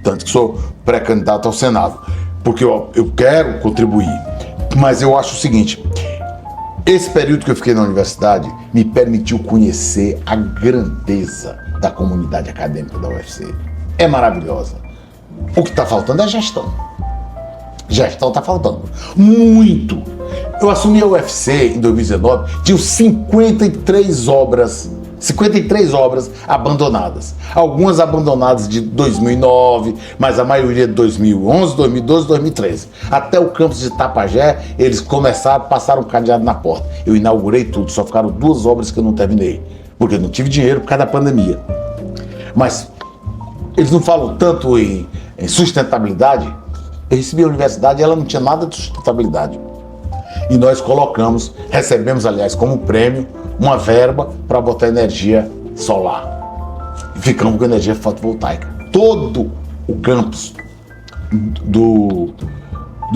Tanto que sou pré-candidato ao Senado, porque eu quero contribuir. Mas eu acho o seguinte, esse período que eu fiquei na universidade me permitiu conhecer a grandeza da comunidade acadêmica da UFC. É maravilhosa. O que está faltando é gestão. Gestão está faltando. Muito. Eu assumi a UFC em 2019, tinha 53 obras abandonadas. Algumas abandonadas de 2009, mas a maioria de 2011, 2012, 2013. Até o campus de Tapajé, eles passaram um cadeado na porta. Eu inaugurei tudo, só ficaram 2 obras que eu não terminei, porque eu não tive dinheiro por causa da pandemia. Mas eles não falam tanto em sustentabilidade. Eu recebi a universidade e ela não tinha nada de sustentabilidade. E nós recebemos, aliás, como prêmio, uma verba para botar energia solar. E ficamos com energia fotovoltaica. Todo o campus do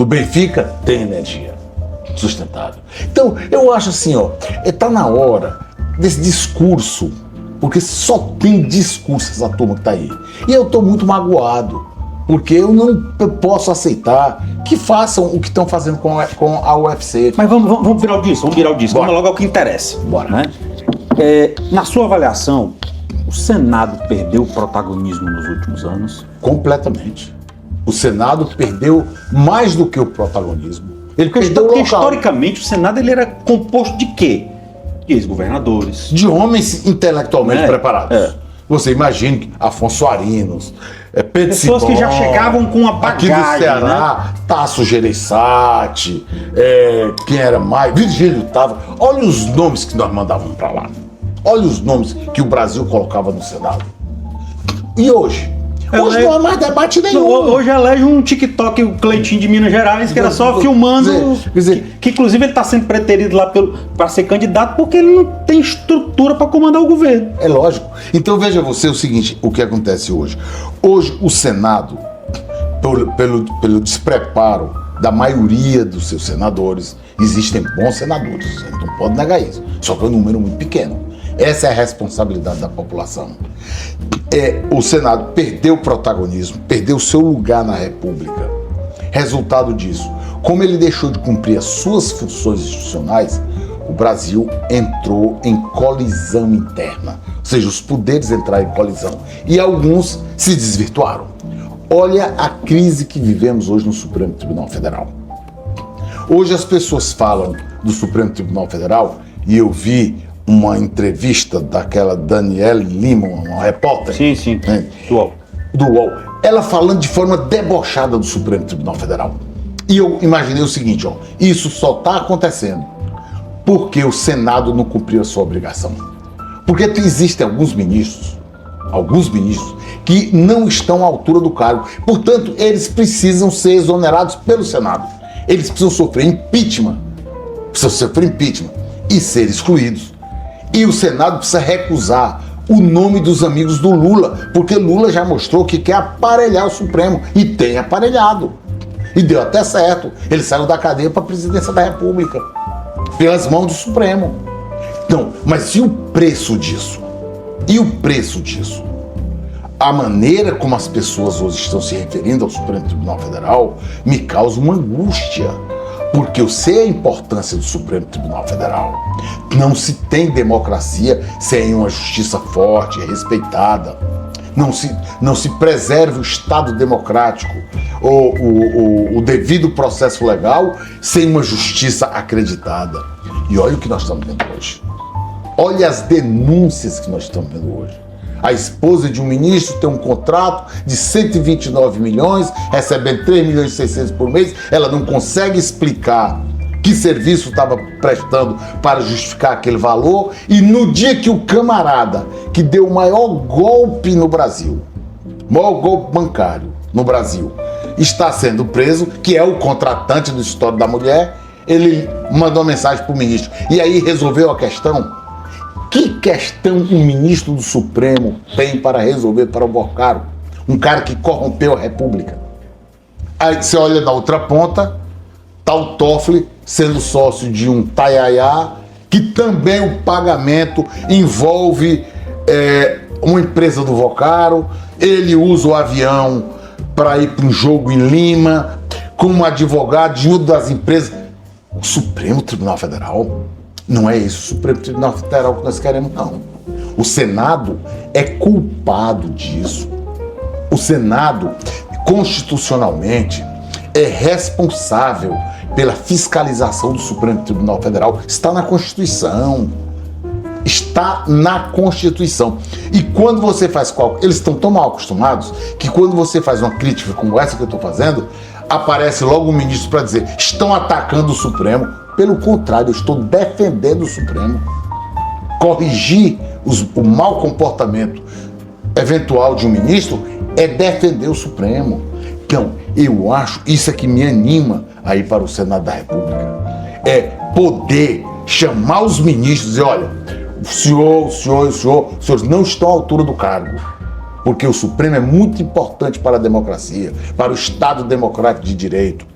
Benfica tem energia sustentável. Então, eu acho assim, está na hora desse discurso, porque só tem discurso essa turma que está aí. E eu estou muito magoado, porque eu não posso aceitar que façam o que estão fazendo com a UFC. Mas vamos virar o disco, vamos logo ao que interessa. Bora. Né? Na sua avaliação, o Senado perdeu o protagonismo nos últimos anos? Completamente. O Senado perdeu mais do que o protagonismo. Ele perdeu porque historicamente o Senado ele era composto de quê? De ex-governadores. De homens intelectualmente preparados. Você imagine Afonso Arinos, Pedro Simão, pessoas que já chegavam com uma bagagem, aqui do Ceará, né? Tasso Gereissati, quem era mais? Virgílio Távora. Olha os nomes que nós mandávamos para lá. Olha os nomes que o Brasil colocava no Senado. E hoje? Hoje não há mais debate nenhum. Hoje elege um TikTok, o Cleitinho de Minas Gerais, que era só filmando. Que inclusive ele está sendo preterido lá para ser candidato porque ele não tem estrutura para comandar o governo. É lógico. Então veja você o seguinte, o que acontece hoje. Hoje o Senado, pelo despreparo da maioria dos seus senadores, existem bons senadores, a gente não pode negar isso, só que é um número muito pequeno. Essa é a responsabilidade da população. O Senado perdeu o protagonismo, perdeu o seu lugar na República. Resultado disso, como ele deixou de cumprir as suas funções institucionais, o Brasil entrou em colisão interna. Ou seja, os poderes entraram em colisão e alguns se desvirtuaram. Olha a crise que vivemos hoje no Supremo Tribunal Federal. Hoje as pessoas falam do Supremo Tribunal Federal e eu vi uma entrevista daquela Danielle Lima, uma repórter. Sim. Né, do UOL. Ela falando de forma debochada do Supremo Tribunal Federal. E eu imaginei o seguinte, isso só está acontecendo porque o Senado não cumpriu a sua obrigação. Porque existem alguns ministros que não estão à altura do cargo. Portanto, eles precisam ser exonerados pelo Senado. Eles precisam sofrer impeachment. E ser excluídos. E o Senado precisa recusar o nome dos amigos do Lula, porque Lula já mostrou que quer aparelhar o Supremo, e tem aparelhado. E deu até certo. Ele saiu da cadeia para a presidência da República, pelas mãos do Supremo. Então, mas e o preço disso? A maneira como as pessoas hoje estão se referindo ao Supremo Tribunal Federal me causa uma angústia, porque eu sei a importância do Supremo Tribunal Federal. Não se tem democracia sem uma justiça forte, respeitada. Não se preserva o Estado democrático, o devido processo legal, sem uma justiça acreditada. E olha o que nós estamos vendo hoje. Olha as denúncias que nós estamos vendo hoje. A esposa de um ministro tem um contrato de 129 milhões, recebendo 3 milhões e 600 por mês. Ela não consegue explicar que serviço estava prestando para justificar aquele valor. E no dia que o camarada que deu o maior golpe no Brasil, o maior golpe bancário no Brasil, está sendo preso, que é o contratante do escritório da mulher, ele mandou uma mensagem para o ministro. E aí resolveu a questão. Que questão um ministro do Supremo tem para resolver para o Bocaro? Um cara que corrompeu a República. Aí você olha na outra ponta, tá o Toffoli sendo sócio de um taiaiá, que também o pagamento envolve uma empresa do Bocaro. Ele usa o avião para ir para um jogo em Lima, como advogado de uma das empresas. O Supremo Tribunal Federal... Não é isso, o Supremo Tribunal Federal que nós queremos, não. O Senado é culpado disso. O Senado, constitucionalmente, é responsável pela fiscalização do Supremo Tribunal Federal. Está na Constituição. Está na Constituição. E quando você faz cálculo, eles estão tão mal acostumados que quando você faz uma crítica como essa que eu estou fazendo, aparece logo um ministro para dizer: estão atacando o Supremo. Pelo contrário, eu estou defendendo o Supremo. Corrigir o mau comportamento eventual de um ministro é defender o Supremo. Então, eu acho, isso é que me anima a ir para o Senado da República. É poder chamar os ministros e dizer: olha, os senhores não estão à altura do cargo. Porque o Supremo é muito importante para a democracia, para o Estado democrático de direito,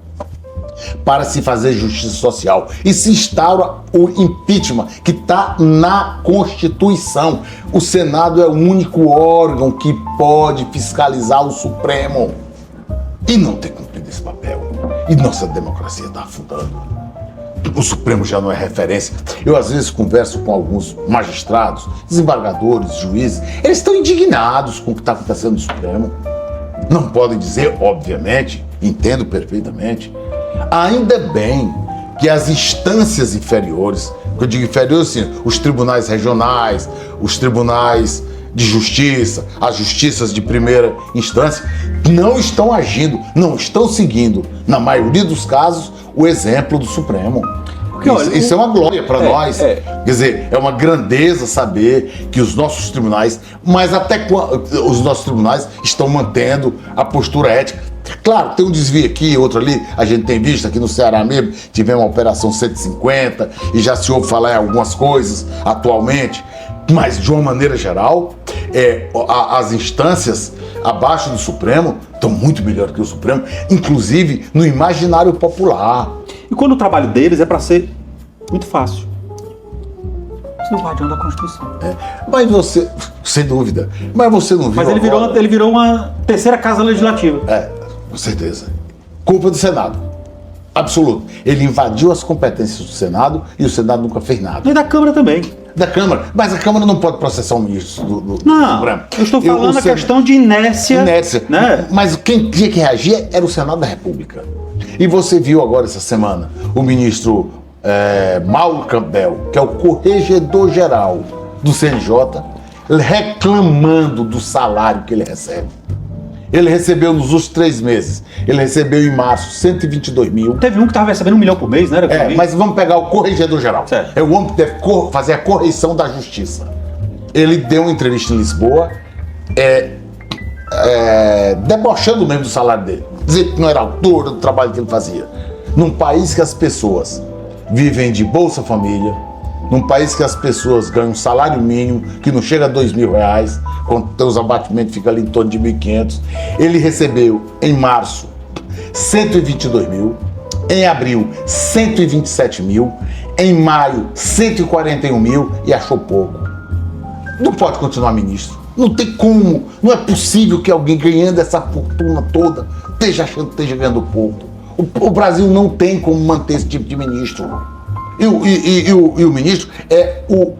para se fazer justiça social. E se instaura o impeachment, que está na Constituição. O Senado é o único órgão que pode fiscalizar o Supremo. E não ter cumprido esse papel. E nossa democracia está afundando. O Supremo já não é referência. Eu às vezes converso com alguns magistrados, desembargadores, juízes. Eles estão indignados com o que está acontecendo no Supremo. Não podem dizer, obviamente, entendo perfeitamente. Ainda bem que as instâncias inferiores, que eu digo inferiores assim, os tribunais regionais, os tribunais de justiça, as justiças de primeira instância, não estão agindo, não estão seguindo, na maioria dos casos, o exemplo do Supremo. Porque, olha, isso é uma glória para nós. Quer dizer, é uma grandeza saber que os nossos tribunais, mas até quando os nossos tribunais estão mantendo a postura ética. Claro, tem um desvio aqui, outro ali, a gente tem visto aqui no Ceará mesmo, tivemos uma operação 150 e já se ouve falar em algumas coisas atualmente, mas de uma maneira geral, as instâncias abaixo do Supremo estão muito melhor que o Supremo, inclusive no imaginário popular. E quando o trabalho deles é para ser muito fácil. o guardião da Constituição. Mas você, sem dúvida, mas você não viu. Mas ele virou uma terceira casa legislativa. Com certeza. Culpa do Senado. Absoluto. Ele invadiu as competências do Senado e o Senado nunca fez nada. E da Câmara também. Da Câmara. Mas a Câmara não pode processar o ministro do Não, Supremo. eu estou falando a questão de inércia. Né? Mas quem tinha que reagir era o Senado da República. E você viu agora essa semana o ministro Mauro Campbell, que é o corregedor-geral do CNJ, reclamando do salário que ele recebe. Ele recebeu nos últimos 3 meses. Ele recebeu em março 122 mil. Teve um que estava recebendo 1 milhão por mês, né? Mas vamos pegar o corregedor-geral. Certo. É o homem que deve fazer a correição da justiça. Ele deu uma entrevista em Lisboa, debochando mesmo do salário dele. Dizer que não era altura do trabalho que ele fazia. Num país que as pessoas vivem de Bolsa Família, num país que as pessoas ganham um salário mínimo que não chega a R$2.000, quando os abatimentos ficam ali em torno de 1.500. Ele recebeu em março 122 mil, em abril 127 mil, em maio 141 mil e achou pouco. Não pode continuar ministro. Não tem como. Não é possível que alguém ganhando essa fortuna toda esteja achando que esteja ganhando pouco. O Brasil não tem como manter esse tipo de ministro. E o ministro é o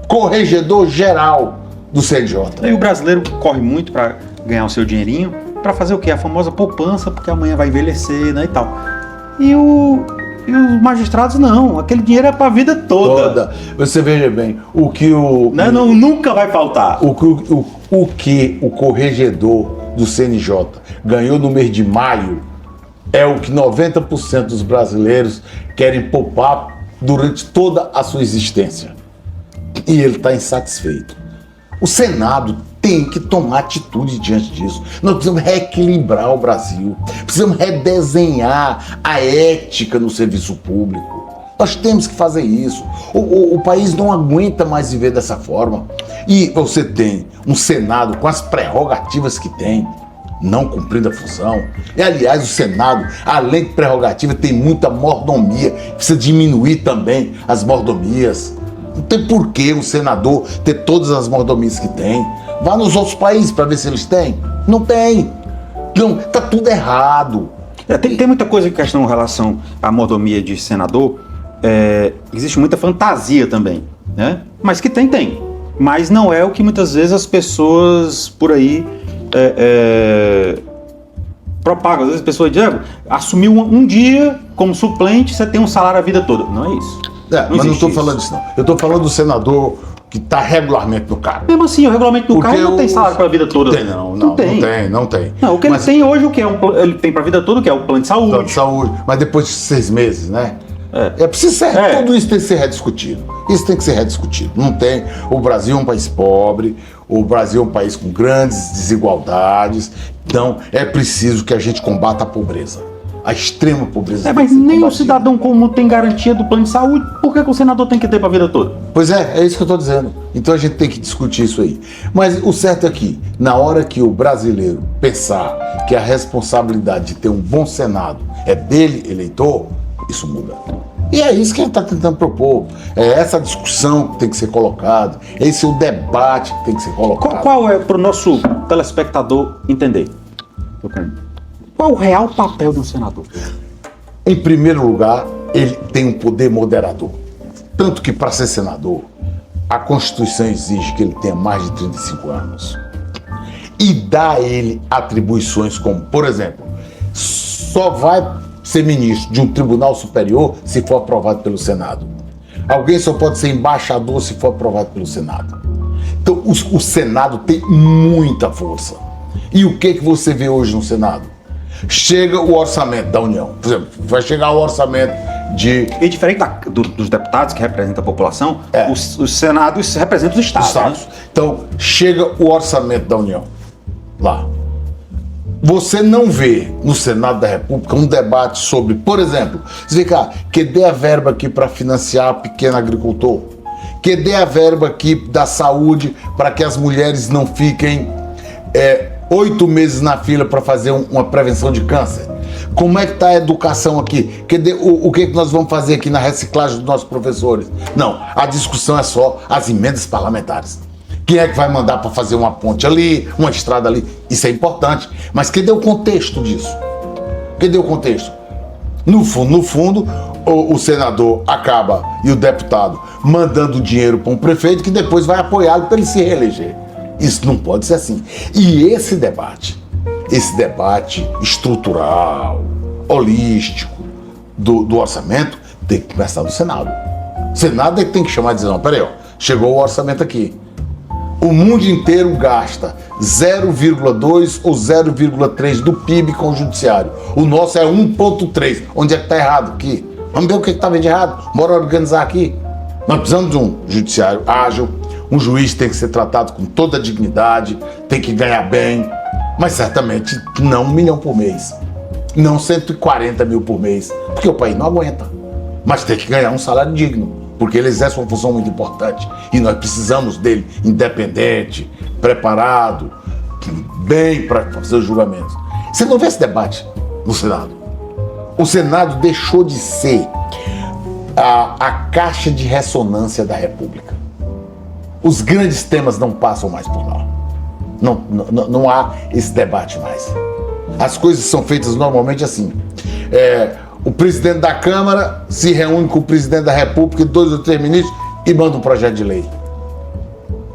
corregedor-geral do CNJ. E o brasileiro corre muito para ganhar o seu dinheirinho, para fazer o quê? A famosa poupança, porque amanhã vai envelhecer, né, e tal. E os magistrados não, aquele dinheiro é para a vida toda. Você veja bem, o que nunca vai faltar. O que o corregedor do CNJ ganhou no mês de maio é o que 90% dos brasileiros querem poupar durante toda a sua existência. E ele está insatisfeito. O Senado tem que tomar atitude diante disso. Nós precisamos reequilibrar o Brasil. Precisamos redesenhar a ética no serviço público. Nós temos que fazer isso. O país não aguenta mais viver dessa forma. E você tem um Senado com as prerrogativas que tem, não cumprindo a função. E, aliás, o Senado, além de prerrogativa, tem muita mordomia. Precisa diminuir também as mordomias. Não tem porquê um senador ter todas as mordomias que tem. Vá nos outros países para ver se eles têm. Não tem. Não, tá tudo errado. Tem muita coisa em questão em relação à mordomia de senador. Existe muita fantasia também, né? Mas que tem. Mas não é o que muitas vezes as pessoas por aí propagam. Às vezes as pessoas dizem, assumiu um dia como suplente, você tem um salário a vida toda. Não é isso. Mas não estou falando disso, não. Eu estou falando do senador que está regularmente no cargo. Mesmo assim, o regulamento do cargo não tem salário para a vida toda. Não tem. Não, o que ele tem hoje, ele tem para a vida toda, que é o plano de saúde. Plano de saúde, mas depois de 6 meses, né? Tudo isso tem que ser rediscutido. Isso tem que ser rediscutido. Não tem. O Brasil é um país pobre, o Brasil é um país com grandes desigualdades, então é preciso que a gente combata a pobreza. A extrema pobreza. Mas nem o cidadão comum tem garantia do plano de saúde. Por que o senador tem que ter para a vida toda? Pois é isso que eu estou dizendo. Então a gente tem que discutir isso aí. Mas o certo é que, na hora que o brasileiro pensar que a responsabilidade de ter um bom Senado é dele, eleitor, isso muda. E é isso que a gente está tentando propor. É essa discussão que tem que ser colocada. Esse é o debate que tem que ser colocado. Qual é, para o nosso telespectador entender? Qual é o real papel de um senador? Em primeiro lugar, ele tem um poder moderador. Tanto que, para ser senador, a Constituição exige que ele tenha mais de 35 anos. E dá a ele atribuições como, por exemplo, só vai ser ministro de um tribunal superior se for aprovado pelo Senado. Alguém só pode ser embaixador se for aprovado pelo Senado. Então, o Senado tem muita força. E o que você vê hoje no Senado? Chega o orçamento da União. Por exemplo, vai chegar o orçamento de... E diferente dos deputados que representam a população, os senados representam os estados. Né? Então, chega o orçamento da União lá. Você não vê no Senado da República um debate sobre, por exemplo, você vê cá, que dê a verba aqui para financiar o pequeno agricultor, que dê a verba aqui da saúde para que as mulheres não fiquem 8 meses na fila para fazer uma prevenção de câncer. Como é que está a educação aqui? O que nós vamos fazer aqui na reciclagem dos nossos professores? Não, a discussão é só as emendas parlamentares. Quem é que vai mandar para fazer uma ponte ali, uma estrada ali? Isso é importante. Mas cadê o contexto disso? Cadê o contexto? No fundo, o senador acaba e o deputado mandando dinheiro para um prefeito que depois vai apoiá-lo para ele se reeleger. Isso não pode ser assim. E esse debate estrutural, holístico do orçamento tem que começar no Senado. O Senado é que tem que chamar e dizer, não, peraí, ó, chegou o orçamento aqui. O mundo inteiro gasta 0,2 ou 0,3 do PIB com o judiciário. O nosso é 1,3. Onde é que está errado aqui? Vamos ver o que estava de errado. Bora organizar aqui. Nós precisamos de um judiciário ágil. Um juiz tem que ser tratado com toda a dignidade, tem que ganhar bem, mas certamente não 1 milhão por mês. Não 140 mil por mês, porque o país não aguenta. Mas tem que ganhar um salário digno, porque ele exerce uma função muito importante e nós precisamos dele independente, preparado, bem para fazer os julgamentos. Você não vê esse debate no Senado? O Senado deixou de ser a caixa de ressonância da República. Os grandes temas não passam mais por lá. Não há esse debate mais. As coisas são feitas normalmente assim. O presidente da Câmara se reúne com o presidente da República, 2 ou 3 ministros, e manda um projeto de lei.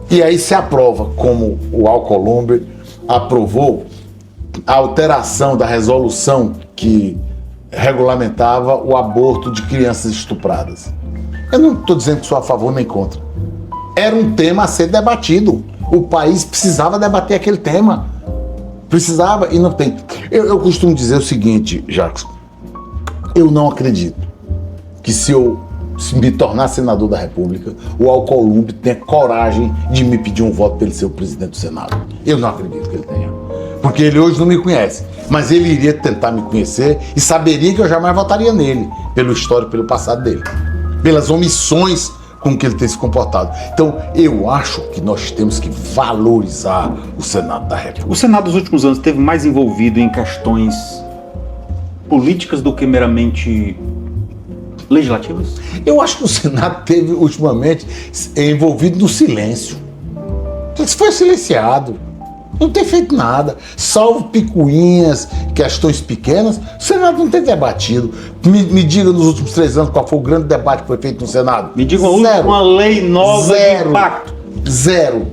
E aí se aprova, como o Alcolumbre aprovou a alteração da resolução que regulamentava o aborto de crianças estupradas. Eu não estou dizendo que sou a favor nem contra. Era um tema a ser debatido. O país precisava debater aquele tema. Precisava e não tem. Eu costumo dizer o seguinte, Jacques. Eu não acredito que se me tornar senador da República, o Alcolumbre tenha coragem de me pedir um voto para ele ser o presidente do Senado. Eu não acredito que ele tenha. Porque ele hoje não me conhece. Mas ele iria tentar me conhecer e saberia que eu jamais votaria nele, pelo histórico, pelo passado dele. Pelas omissões com que ele tem se comportado. Então, eu acho que nós temos que valorizar o Senado da República. O Senado dos últimos anos esteve mais envolvido em questões políticas do que meramente legislativas? Eu acho que o Senado teve, ultimamente, envolvido no silêncio. Ele foi silenciado. Não tem feito nada, salvo picuinhas, questões pequenas. O Senado não tem debatido. Me diga nos últimos 3 anos qual foi o grande debate que foi feito no Senado. Me diga uma lei nova de impacto. Zero.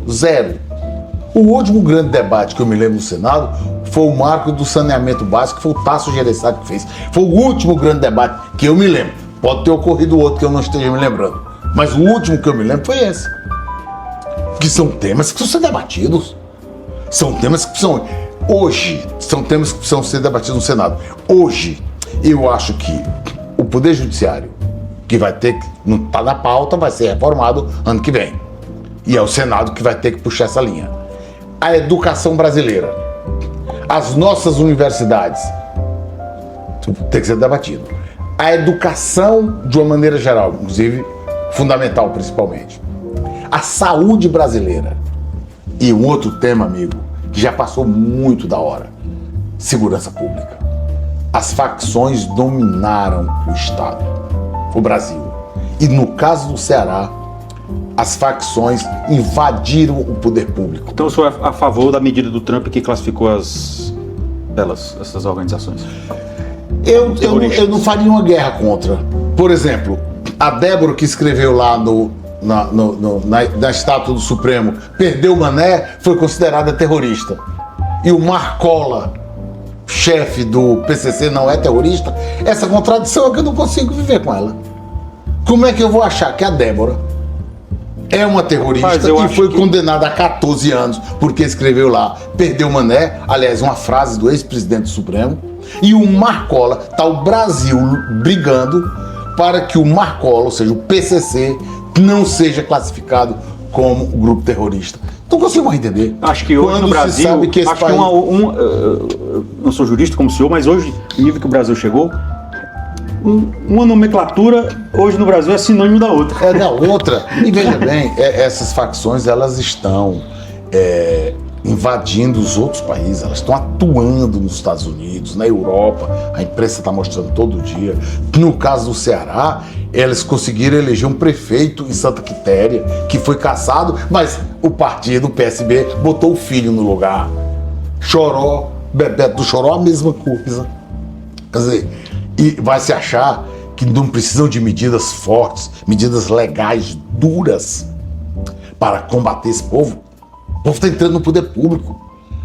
O último grande debate que eu me lembro no Senado foi o marco do saneamento básico, que foi o Tasso Gereissati que fez. Foi o último grande debate que eu me lembro. Pode ter ocorrido outro que eu não esteja me lembrando. Mas o último que eu me lembro foi esse. Que são temas que precisam ser debatidos. São temas que precisam... Hoje, são temas que precisam ser debatidos no Senado. Hoje, eu acho que o Poder Judiciário, que vai ter que... Não está na pauta, vai ser reformado ano que vem. E é o Senado que vai ter que puxar essa linha. A educação brasileira, as nossas universidades, tem que ser debatido. A educação, de uma maneira geral, inclusive fundamental principalmente. A saúde brasileira. E um outro tema, amigo, que já passou muito da hora: segurança pública. As facções dominaram o Estado, o Brasil. E no caso do Ceará, as facções invadiram o poder público. Então eu sou a favor da medida do Trump que classificou essas organizações. Eu não faria uma guerra contra. Por exemplo, a Débora que escreveu lá na estátua do Supremo, perdeu o Mané, foi considerada terrorista. E o Marcola, chefe do PCC, não é terrorista. Essa contradição é que eu não consigo viver com ela. Como é que eu vou achar que a Débora é uma terrorista e foi condenada a 14 anos porque escreveu lá, perdeu o Mané, aliás, uma frase do ex-presidente do Supremo, e o Marcola, tá o Brasil brigando para que o Marcola, ou seja, o PCC, não seja classificado como um grupo terrorista. Não consigo entender. Acho que hoje no Brasil, sabe que esse acho país... que não sou jurista como o senhor, mas hoje, no nível que o Brasil chegou, uma nomenclatura hoje no Brasil é sinônimo da outra. É da outra. E veja bem, essas facções, elas estão invadindo os outros países, elas estão atuando nos Estados Unidos, na Europa, a imprensa está mostrando todo dia. No caso do Ceará, elas conseguiram eleger um prefeito em Santa Quitéria, que foi cassado, mas o partido, o PSB, botou o filho no lugar. Choró, Bebeto do Choró, a mesma coisa. Quer dizer, e vai se achar que não precisam de medidas fortes, medidas legais, duras, para combater esse povo. O povo está entrando no poder público.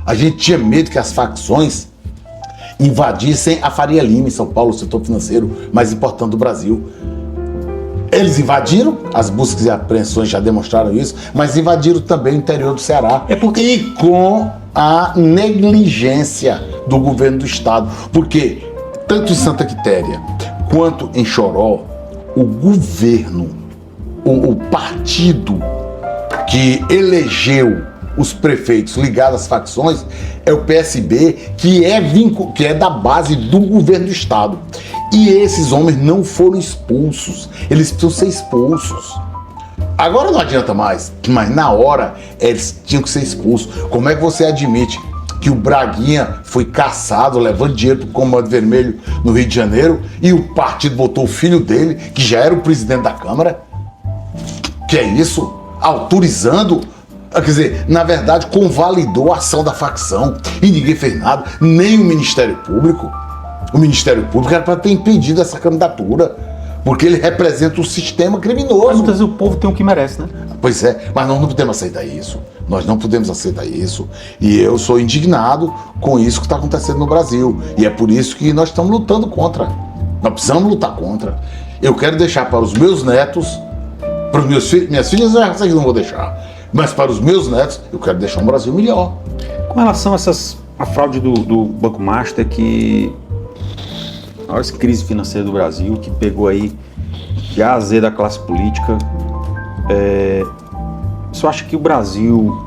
A gente tinha medo que as facções invadissem a Faria Lima em São Paulo, o setor financeiro mais importante do Brasil. Eles invadiram, as buscas e apreensões já demonstraram isso, mas invadiram também o interior do Ceará. E com a negligência do governo do estado. Porque tanto em Santa Quitéria quanto em Choró, o governo, o partido que elegeu os prefeitos ligados às facções é o PSB, que é da base do governo do estado. E esses homens não foram expulsos, eles precisam ser expulsos. Agora não adianta mais, mas na hora eles tinham que ser expulsos. Como é que você admite que o Braguinha foi caçado, levando dinheiro para o Comando Vermelho no Rio de Janeiro, e o partido botou o filho dele, que já era o presidente da Câmara? Que é isso? Autorizando? Quer dizer, na verdade, convalidou a ação da facção e ninguém fez nada, nem o Ministério Público. O Ministério Público era para ter impedido essa candidatura, porque ele representa um sistema criminoso. Mas muitas vezes o povo tem o que merece, né? Pois é, mas nós não podemos aceitar isso. Nós não podemos aceitar isso. E eu sou indignado com isso que está acontecendo no Brasil. E é por isso que nós estamos lutando contra. Nós precisamos lutar contra. Eu quero deixar para os meus netos, para os meus filhos, minhas filhas eu já sei que não vou deixar, mas para os meus netos, eu quero deixar um Brasil melhor. Com relação a fraude do Banco Master, que a maior crise financeira do Brasil, que pegou aí de A a Z da classe política, você acha que o Brasil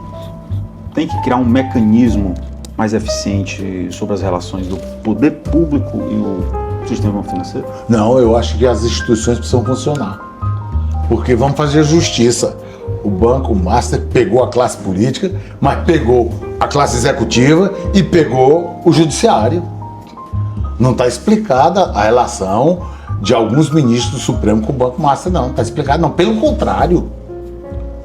tem que criar um mecanismo mais eficiente sobre as relações do poder público e o sistema financeiro? Não, eu acho que as instituições precisam funcionar. Porque vamos fazer justiça. O Banco Master pegou a classe política, mas pegou a classe executiva e pegou o judiciário. Não está explicada a relação de alguns ministros do Supremo com o Banco Master, não. Não está explicado, não. Pelo contrário.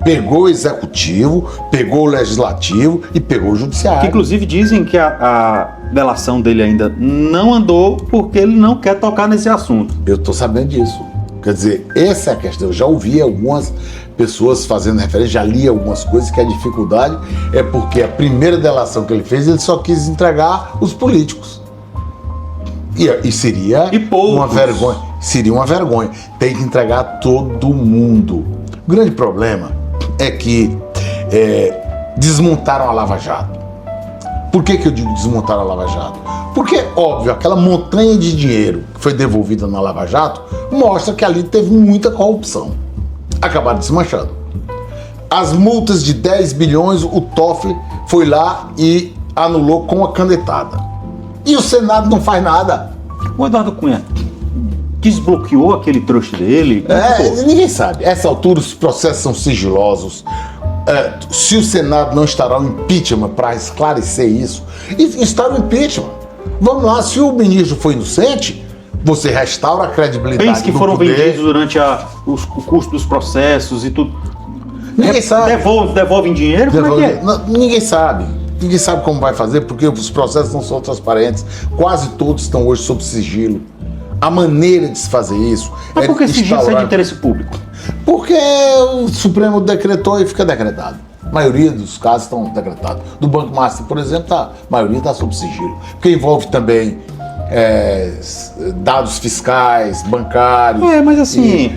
Pegou o executivo, pegou o legislativo e pegou o judiciário. Que, inclusive, dizem que a delação dele ainda não andou porque ele não quer tocar nesse assunto. Eu estou sabendo disso. Quer dizer, essa é a questão. Eu já ouvi algumas pessoas fazendo referência, já li algumas coisas, que a dificuldade é porque a primeira delação que ele fez, ele só quis entregar os políticos. E seria uma vergonha. Seria uma vergonha. Tem que entregar todo mundo. O grande problema é que desmontaram a Lava Jato. Por que eu digo desmontaram a Lava Jato? Porque, óbvio, aquela montanha de dinheiro que foi devolvida na Lava Jato mostra que ali teve muita corrupção. Acabaram desmanchando. As multas de 10 bilhões, o Toffoli foi lá e anulou com a canetada. E o Senado não faz nada. O Eduardo Cunha desbloqueou aquele trouxa dele? Ninguém sabe. A essa altura os processos são sigilosos. Se o Senado não estará no impeachment para esclarecer isso, está no impeachment. Vamos lá, se o ministro foi inocente, você restaura a credibilidade do poder. Bens que foram vendidos durante o custo dos processos e tudo. Ninguém sabe. Devolvem dinheiro? Como é que é? Ninguém sabe. Ninguém sabe como vai fazer, porque os processos não são transparentes. Quase todos estão hoje sob sigilo. A maneira de se fazer isso... Mas por que sigilo é de interesse público? Porque o Supremo decretou e fica decretado. A maioria dos casos estão decretados. Do Banco Master, por exemplo, a maioria está sob sigilo. Porque envolve também dados fiscais, bancários... mas assim...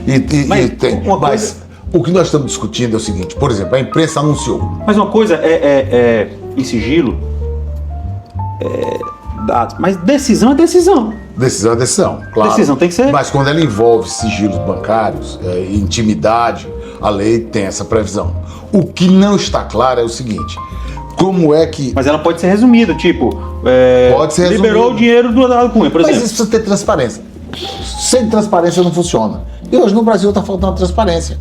Mas o que nós estamos discutindo é o seguinte, por exemplo, a imprensa anunciou. Mas uma coisa em sigilo, dados, mas decisão é decisão. Decisão é decisão, claro. Decisão tem que ser... Mas quando ela envolve sigilos bancários, intimidade, a lei tem essa previsão. O que não está claro é o seguinte, como é que... Mas ela pode ser resumida, tipo... pode ser liberou o dinheiro do Eduardo Cunha, por exemplo. Mas isso precisa ter transparência. Sem transparência não funciona. E hoje no Brasil está faltando transparência.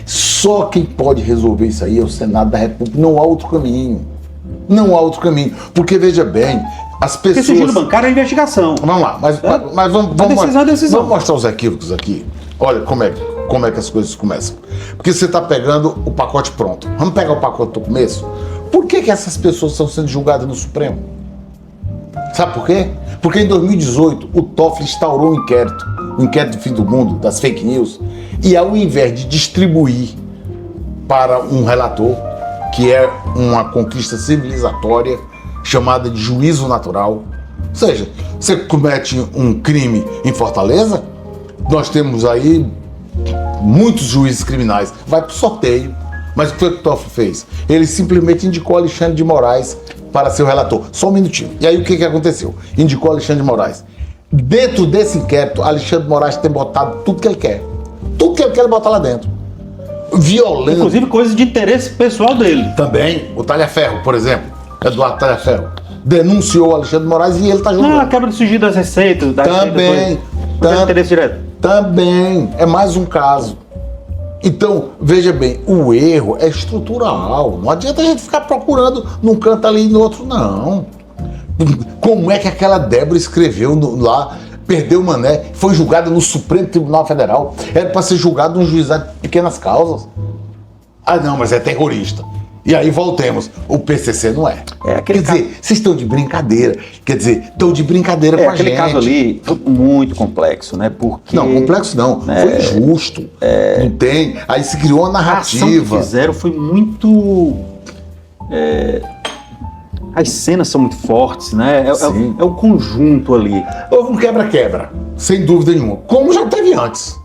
Só quem pode resolver isso aí é o Senado da República, não há outro caminho. Não há outro caminho. Porque, veja bem, as Porque pessoas... sigilo bancário é investigação. Vamos lá, mas vamos decisão. vamos mostrar os equívocos aqui. Olha como é que as coisas começam. Porque você está pegando o pacote pronto. Vamos pegar o pacote do começo? Por que essas pessoas estão sendo julgadas no Supremo? Sabe por quê? Porque em 2018 o Toffoli instaurou o inquérito do fim do mundo, das fake news, e ao invés de distribuir para um relator, que é uma conquista civilizatória chamada de juízo natural, ou seja, você comete um crime em Fortaleza, nós temos aí muitos juízes criminais, vai para o sorteio. Mas o que foi que o Toffoli fez? Ele simplesmente indicou Alexandre de Moraes para ser o relator. Só um minutinho. E aí o que aconteceu? Indicou Alexandre de Moraes. Dentro desse inquérito, Alexandre de Moraes tem botado tudo que ele quer. Tudo que ele quer, ele bota lá dentro. Violando. Inclusive coisas de interesse pessoal dele. Também, o Talhaferro, por exemplo, Eduardo Talhaferro, denunciou Alexandre de Moraes e ele está julgando. Ah, quebra de sigilo das receitas. Também. Interesse direto. Também. É mais um caso. Então, veja bem, o erro é estrutural. Não adianta a gente ficar procurando num canto ali e no outro, não. Como é que aquela Débora escreveu lá, perdeu o mané, foi julgada no Supremo Tribunal Federal? Era para ser julgado num juizado de pequenas causas. Ah, não, mas é terrorista. E aí voltemos, o PCC não é. Quer dizer, vocês estão de brincadeira. Quer dizer, estão de brincadeira com a gente. Aquele caso ali foi muito complexo, né? Porque... Não, complexo não. Foi injusto. Não tem. Aí se criou uma narrativa. A ação que fizeram foi muito... As cenas são muito fortes, né? É o conjunto ali. Houve um quebra-quebra, sem dúvida nenhuma. Como já teve antes.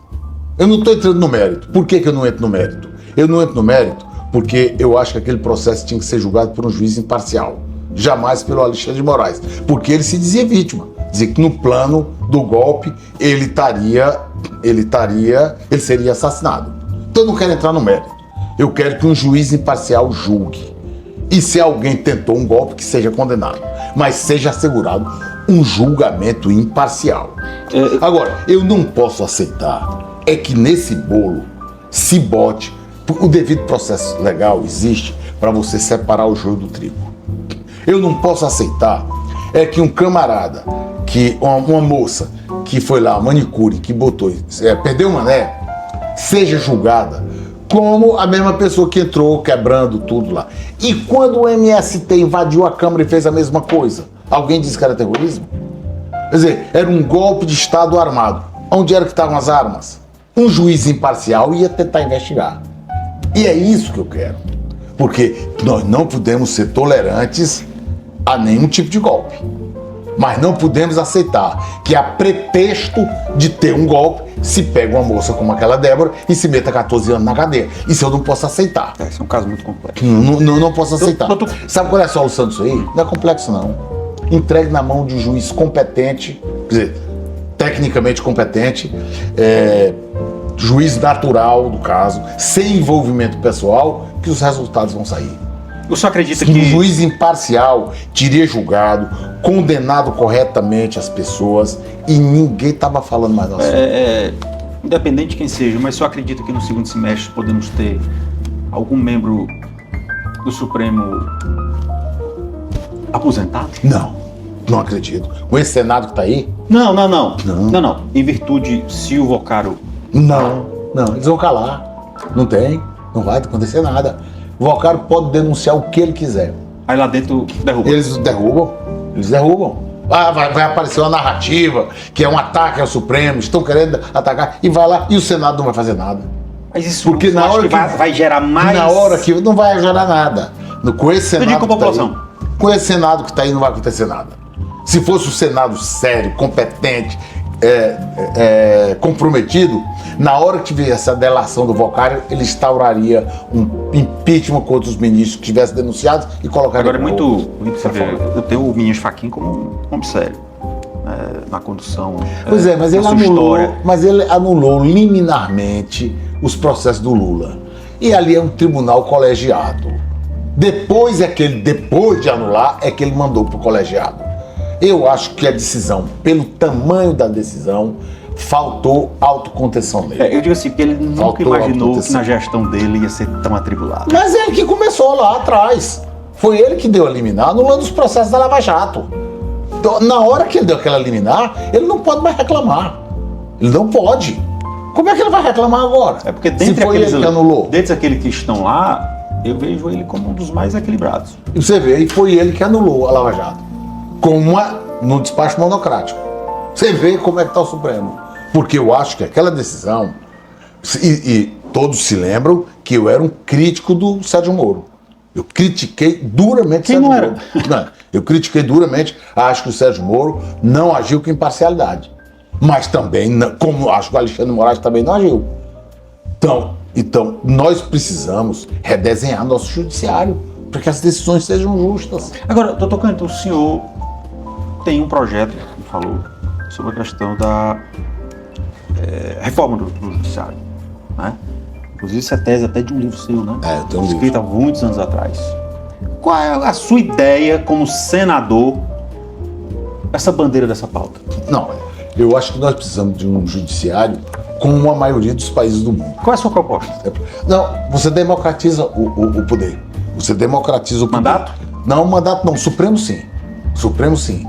Eu não estou entrando no mérito. Por que eu não entro no mérito? Eu não entro no mérito porque eu acho que aquele processo tinha que ser julgado por um juiz imparcial, jamais pelo Alexandre de Moraes, porque ele se dizia vítima, dizia que no plano do golpe ele seria assassinado. Então eu não quero entrar no mérito, eu quero que um juiz imparcial julgue, e se alguém tentou um golpe, que seja condenado, mas seja assegurado um julgamento imparcial. Agora, eu não posso aceitar que nesse bolo se bote. O devido processo legal existe para você separar o joio do trigo. Eu não posso aceitar que um camarada, uma moça que foi lá, manicure, que botou, perdeu o mané, seja julgada como a mesma pessoa que entrou quebrando tudo lá. E quando o MST invadiu a Câmara e fez a mesma coisa, alguém disse que era terrorismo? Quer dizer, era um golpe de Estado armado. Onde era que estavam as armas? Um juiz imparcial ia tentar investigar. E é isso que eu quero, porque nós não podemos ser tolerantes a nenhum tipo de golpe, mas não podemos aceitar que a pretexto de ter um golpe se pega uma moça como aquela Débora e se meta 14 anos na cadeia. Isso eu não posso aceitar. Esse é um caso muito complexo. Não posso aceitar. Sabe qual é a solução disso aí? Não é complexo não. Entregue na mão de um juiz competente, quer dizer, tecnicamente competente, juiz natural do caso, sem envolvimento pessoal, que os resultados vão sair. Eu só acredito que um juiz imparcial teria julgado, condenado corretamente as pessoas e ninguém estava falando mais do assunto. Independente de quem seja, mas só acredito que no segundo semestre podemos ter algum membro do Supremo aposentado? Não acredito. Com esse Senado que está aí? Não. Em virtude, se o Vocaro... Não, eles vão calar. Não vai acontecer nada. O Vocaro pode denunciar o que ele quiser. Aí lá dentro derruba. Eles derrubam. Vai aparecer uma narrativa que é um ataque ao Supremo, estão querendo atacar, e vai lá, e o Senado não vai fazer nada. Mas isso porque na hora que vai gerar mais... Na hora que não vai gerar nada. Com esse Senado com esse Senado que está aí não vai acontecer nada. Se fosse um Senado sério, competente, comprometido, na hora que tivesse a delação do Vocário, ele instauraria um impeachment contra os ministros que tivessem denunciados e colocaria... Agora é muito eu tenho o Ministro Fachin como um homem sério na condução. Pois mas ele anulou liminarmente os processos do Lula. E ali é um tribunal colegiado. Depois de anular, é que ele mandou para o colegiado. Eu acho que a decisão, pelo tamanho da decisão, faltou autocontenção nele. Eu digo assim, porque ele nunca imaginou que na gestão dele ia ser tão atribulado. Mas é ele que começou lá atrás. Foi ele que deu a liminar anulando os processos da Lava Jato. Então, na hora que ele deu aquela liminar, ele não pode mais reclamar. Ele não pode. Como é que ele vai reclamar agora? É porque se foi ele que anulou. Dentre aqueles que estão lá, eu vejo ele como um dos mais equilibrados. E você vê, e foi ele que anulou a Lava Jato. No despacho monocrático. Você vê como é que está o Supremo. Porque eu acho que aquela decisão... E todos se lembram que eu era um crítico do Sérgio Moro. Eu critiquei duramente Quem o Sérgio não era? Moro. Não, eu critiquei duramente, acho que o Sérgio Moro não agiu com imparcialidade. Mas também, como acho que o Alexandre de Moraes também não agiu. Então, nós precisamos redesenhar nosso judiciário para que as decisões sejam justas. Agora, doutor Canto, o senhor tem um projeto que falou sobre a questão da reforma do judiciário, né? Inclusive, isso é tese até de um livro seu, né? Eu tenho um livro. Escrito há muitos anos atrás. Qual é a sua ideia como senador, essa bandeira dessa pauta? Não, eu acho que nós precisamos de um judiciário como a maioria dos países do mundo. Qual é a sua proposta? Não, você democratiza o poder. Você democratiza o poder. Mandato? Não, mandato não. Supremo sim. Supremo sim.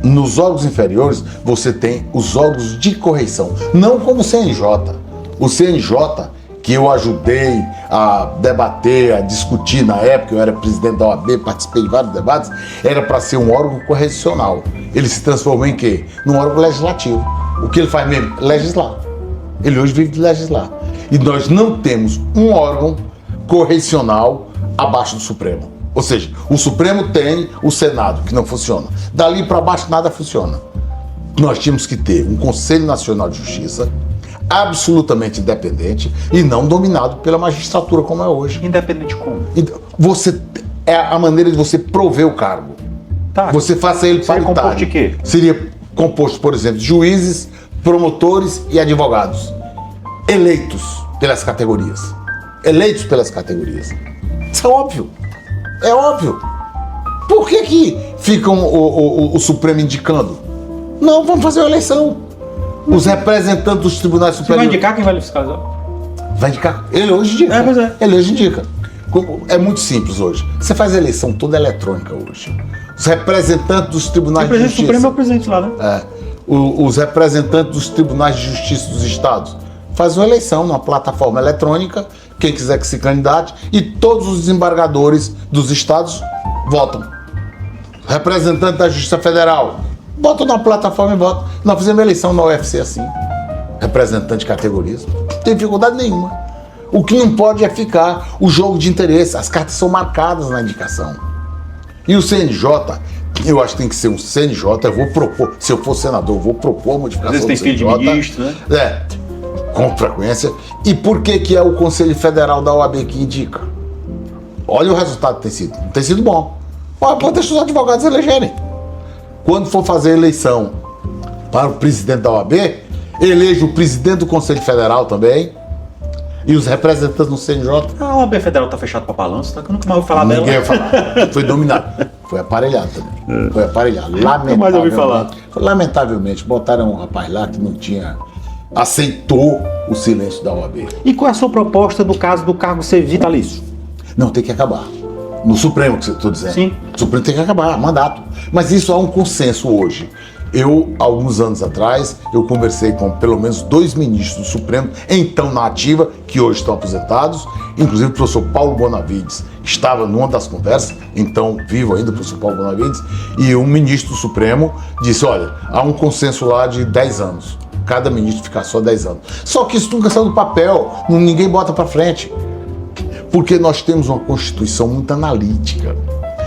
Nos órgãos inferiores, você tem os órgãos de correição. Não como o CNJ. O CNJ, que eu ajudei a debater, a discutir na época, eu era presidente da OAB, participei de vários debates, era para ser um órgão correcional. Ele se transformou em quê? Num órgão legislativo. O que ele faz mesmo? Legislar. Ele hoje vive de legislar. E nós não temos um órgão correcional abaixo do Supremo. Ou seja, o Supremo tem o Senado, que não funciona. Dali para baixo nada funciona. Nós tínhamos que ter um Conselho Nacional de Justiça absolutamente independente e não dominado pela magistratura como é hoje. Independente como? É a maneira de você prover o cargo. Tá. Você faça ele Seria paritário. composto de quê? Seria composto, por exemplo, de juízes, promotores e advogados eleitos pelas categorias. Eleitos pelas categorias. Isso é óbvio. É óbvio. Por que ficam o Supremo indicando? Não, vamos fazer uma eleição. Os representantes dos tribunais Você vai superiores... indicar quem vai fiscalizar? Vai indicar. Ele hoje indica. Pois é. Ele hoje indica. É muito simples hoje. Você faz a eleição toda eletrônica hoje. Os representantes dos tribunais de justiça... O presidente do Supremo é o presidente lá, né? Os representantes dos tribunais de justiça dos estados fazem uma eleição numa plataforma eletrônica, quem quiser que se candidate, e todos os desembargadores dos estados votam. Representante da Justiça Federal, votam na plataforma e votam. Nós fizemos eleição na UFC assim. Representante de categorias. Não tem dificuldade nenhuma. O que não pode é ficar o jogo de interesse. As cartas são marcadas na indicação. E o CNJ, eu acho que tem que ser um CNJ. Eu vou propor, se eu for senador, eu vou propor a modificação do CNJ. Às vezes tem filho de ministro, né? Com frequência. E por que é o Conselho Federal da OAB que indica? Olha o resultado que tem sido. Não tem sido bom. Deixa os advogados elegerem. Quando for fazer a eleição para o presidente da OAB, eleja o presidente do Conselho Federal também e os representantes do CNJ. A OAB Federal tá fechado para balanço, tá? Que eu nunca mais ouvi falar dela. Ninguém vai falar. Foi dominado. Foi aparelhado também. Foi aparelhado. Nunca mais ouvi falar. Lamentavelmente, botaram um rapaz lá que não tinha... aceitou o silêncio da OAB. E qual é a sua proposta no caso do cargo ser vitalício? Não, tem que acabar. No Supremo, que eu estou dizendo. Sim. O Supremo tem que acabar, mandato. Mas isso há um consenso hoje. Alguns anos atrás, eu conversei com pelo menos 2 ministros do Supremo, então na ativa, que hoje estão aposentados, inclusive o professor Paulo Bonavides estava numa das conversas, então vivo ainda o professor Paulo Bonavides, e um ministro do Supremo disse, olha, há um consenso lá de 10 anos. Cada ministro ficar só 10 anos. Só que isso nunca saiu do papel, ninguém bota para frente. Porque nós temos uma Constituição muito analítica.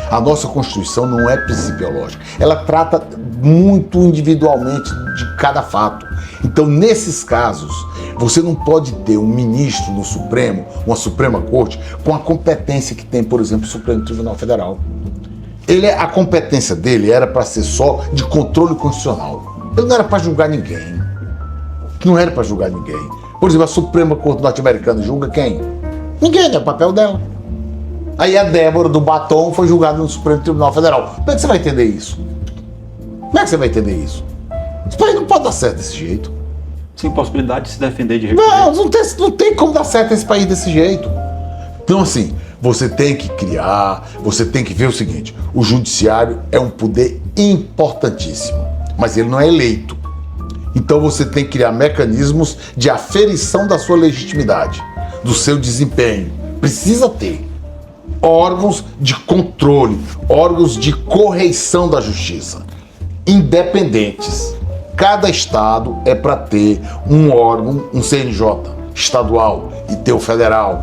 A nossa Constituição não é principiológica. Ela trata muito individualmente de cada fato. Então, nesses casos, você não pode ter um ministro no Supremo, uma Suprema Corte, com a competência que tem, por exemplo, o Supremo Tribunal Federal. A competência dele era para ser só de controle constitucional. Ele não era para julgar ninguém. Não era para julgar ninguém. Por exemplo, a Suprema Corte norte-americana julga quem? Ninguém, é o papel dela. Aí a Débora do Batom foi julgada no Supremo Tribunal Federal. Como é que você vai entender isso? Como é que você vai entender isso? Isso aí não pode dar certo desse jeito. Sem possibilidade de se defender de recurso. Não tem como dar certo esse país desse jeito. Então, assim, você tem que criar, você tem que ver o seguinte: o judiciário é um poder importantíssimo, mas ele não é eleito. Então você tem que criar mecanismos de aferição da sua legitimidade, do seu desempenho. Precisa ter órgãos de controle, órgãos de correição da justiça, independentes. Cada estado é para ter um órgão, um CNJ estadual e ter o federal.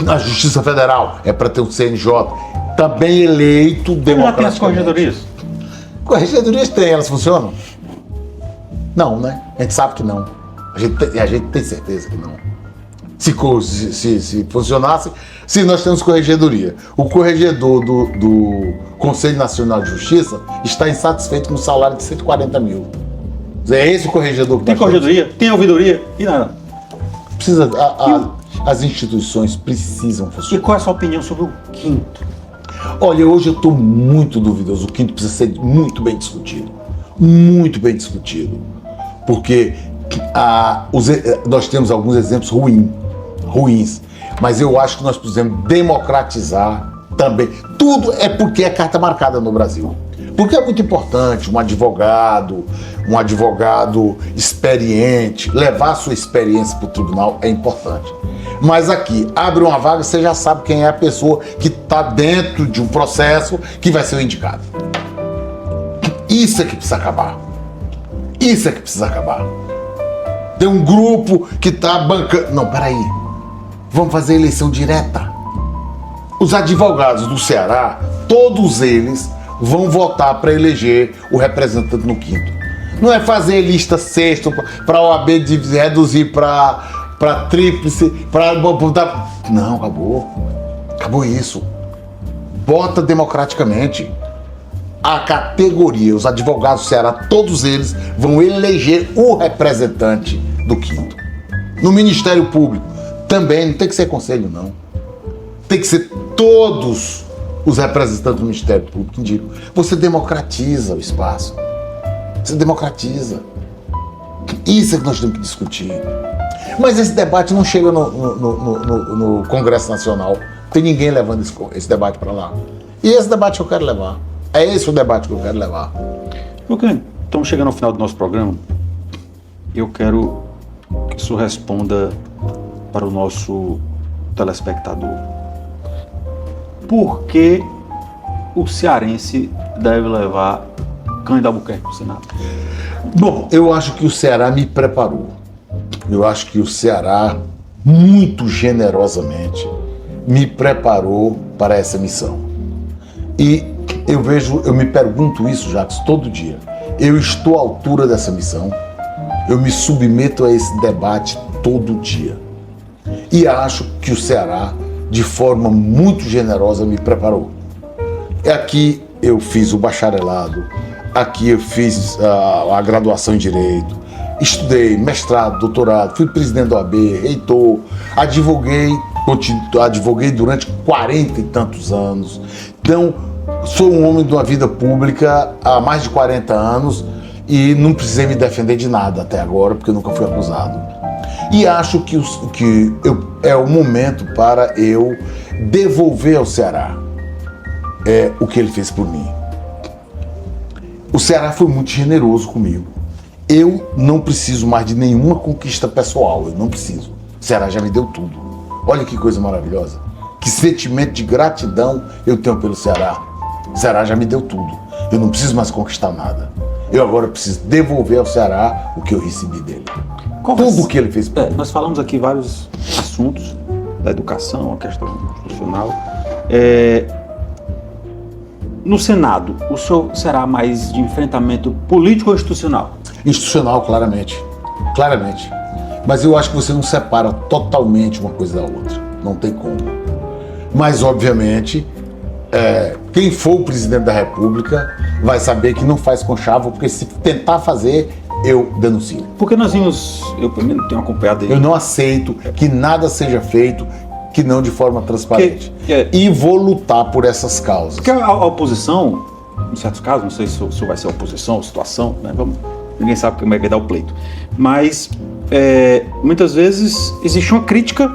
A Justiça Federal é para ter um CNJ, também eleito democraticamente. Já tem as corregedorias? Corregedorias tem, elas funcionam? Não, né? A gente sabe que não. A gente tem certeza que não. Se funcionasse, se nós temos corregedoria, o corregedor do Conselho Nacional de Justiça está insatisfeito com um salário de 140 mil. É esse o corregedor que tem corregedoria, tem ouvidoria e nada. Precisa, as instituições precisam funcionar. E qual é a sua opinião sobre o quinto? Olha, hoje eu estou muito duvidoso. O quinto precisa ser muito bem discutido. Muito bem discutido. Porque nós temos alguns exemplos ruins, mas eu acho que nós precisamos democratizar também. Tudo é porque é carta marcada no Brasil. Porque é muito importante um advogado experiente, levar a sua experiência para o tribunal é importante. Mas aqui, abre uma vaga, você já sabe quem é a pessoa que está dentro de um processo que vai ser o indicado. Isso é que precisa acabar. Isso é que precisa acabar. Tem um grupo que está bancando... Não, peraí. Vamos fazer eleição direta. Os advogados do Ceará, todos eles vão votar para eleger o representante no quinto. Não é fazer lista sexta para a OAB reduzir para tríplice, para... Não, acabou. Acabou isso. Bota democraticamente. A categoria, os advogados do Ceará, todos eles vão eleger o representante do quinto. No Ministério Público, também, não tem que ser conselho, não. Tem que ser todos os representantes do Ministério Público, indico. Você democratiza o espaço. Você democratiza. Isso é que nós temos que discutir. Mas esse debate não chega no Congresso Nacional. Não tem ninguém levando esse debate para lá. E esse debate que eu quero levar. É esse o debate que eu quero levar. Porque estamos chegando ao final do nosso programa. Eu quero que o senhor responda para o nosso telespectador. Por que o cearense deve levar Cândido Albuquerque para o Senado? Bom, eu acho que o Ceará me preparou. Eu acho que o Ceará, muito generosamente, me preparou para essa missão. E eu me pergunto isso, Jacques, todo dia. Eu estou à altura dessa missão. Eu me submeto a esse debate todo dia. E acho que o Ceará, de forma muito generosa, me preparou. Aqui eu fiz o bacharelado, aqui eu fiz a graduação em Direito, estudei mestrado, doutorado, fui presidente da OAB, reitor, advoguei durante 40 e tantos anos. Então, sou um homem de uma vida pública há mais de 40 anos e não precisei me defender de nada até agora, porque eu nunca fui acusado. E acho que é o momento para eu devolver ao Ceará o que ele fez por mim. O Ceará foi muito generoso comigo. Eu não preciso mais de nenhuma conquista pessoal, eu não preciso. O Ceará já me deu tudo. Olha que coisa maravilhosa. Que sentimento de gratidão eu tenho pelo Ceará. O Ceará já me deu tudo. Eu não preciso mais conquistar nada. Eu agora preciso devolver ao Ceará o que eu recebi dele. Tudo o que ele fez por mim. Nós falamos aqui vários assuntos da educação, a questão institucional. No Senado, o senhor será mais de enfrentamento político ou institucional? Institucional, claramente. Claramente. Mas eu acho que você não separa totalmente uma coisa da outra. Não tem como. Mas, obviamente, quem for o presidente da República vai saber que não faz conchavo, porque se tentar fazer, eu denuncio. Porque nós vimos, eu pelo menos tenho acompanhado ele. Eu não aceito que nada seja feito que não de forma transparente. E vou lutar por essas causas. Porque a oposição, em certos casos, não sei se vai ser oposição ou situação, né? Ninguém sabe como é que vai dar o pleito. Mas, muitas vezes, existe uma crítica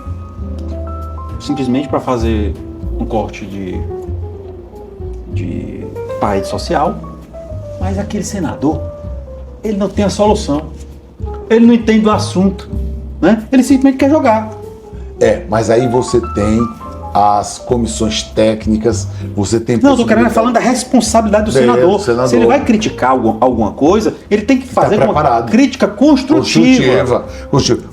simplesmente para fazer um corte de parede social, mas aquele senador, ele não tem a solução, ele não entende do assunto, né? Ele simplesmente quer jogar. Mas aí você tem as comissões técnicas, você tem... Não, eu tô querendo falando da responsabilidade do senador. Se ele vai criticar alguma coisa, ele tem que fazer uma crítica construtiva.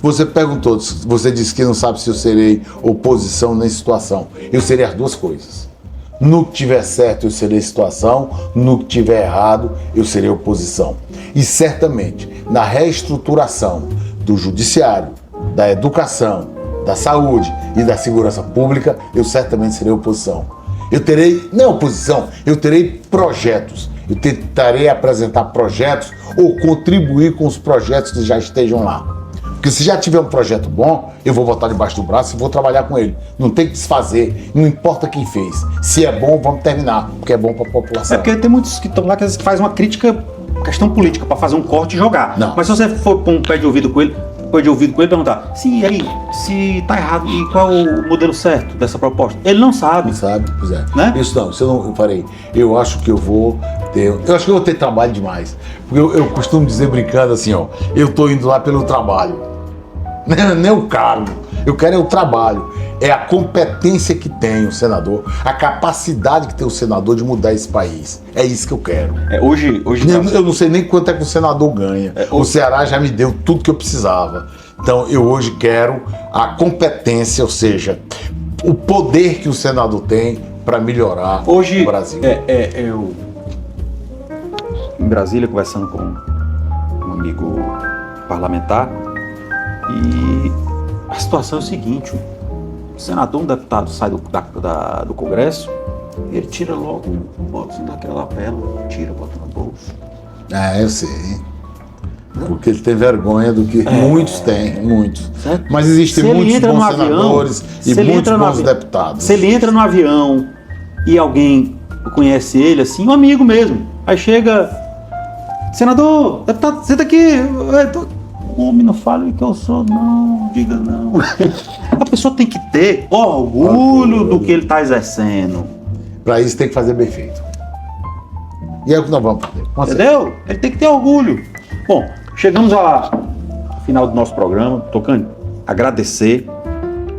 Você perguntou, você disse que não sabe se eu serei oposição nem situação. Eu serei as duas coisas. No que tiver certo, eu serei situação. No que tiver errado, eu serei oposição. E certamente, na reestruturação do judiciário, da educação, da saúde e da segurança pública, eu certamente serei oposição. Eu terei, não oposição, eu terei projetos. Eu tentarei apresentar projetos ou contribuir com os projetos que já estejam lá. Porque se já tiver um projeto bom, eu vou botar debaixo do braço e vou trabalhar com ele. Não tem que desfazer, não importa quem fez. Se é bom, vamos terminar, porque é bom para a população. É porque tem muitos que estão lá que fazem uma crítica, questão política, para fazer um corte e jogar. Não. Mas se você for pôr um pé de ouvido com ele perguntar, se tá errado, e qual é o modelo certo dessa proposta? Ele não sabe. Não sabe, pois é. Né? Isso não, eu farei. Eu acho que eu vou ter trabalho demais. Porque eu costumo dizer brincando assim, ó, eu tô indo lá pelo trabalho. Nem o cargo. Eu quero é o trabalho. É a competência que tem o senador, a capacidade que tem o senador de mudar esse país. É isso que eu quero. Hoje eu não sei nem quanto é que o senador ganha. O Ceará já me deu tudo que eu precisava. Então eu hoje quero a competência, ou seja, o poder que o senador tem para melhorar o Brasil. Eu em Brasília conversando com um amigo parlamentar, e a situação é o seguinte: o senador, um deputado sai do Congresso, ele tira logo um bolso daquela lapela, bota no bolso. Eu sei. Porque ele tem vergonha do que muitos têm, muitos. Certo? Mas existem muitos bons senadores e muitos bons deputados. Se ele entra no avião e alguém conhece ele, assim, um amigo mesmo, aí chega, senador, deputado, senta aqui, homem, não fale que eu sou, não, diga não. A pessoa tem que ter orgulho do que ele está exercendo. Para isso tem que fazer bem feito. E é o que nós vamos fazer. Entendeu? Ele tem que ter orgulho. Bom, chegamos ao final do nosso programa. Tocani, agradecer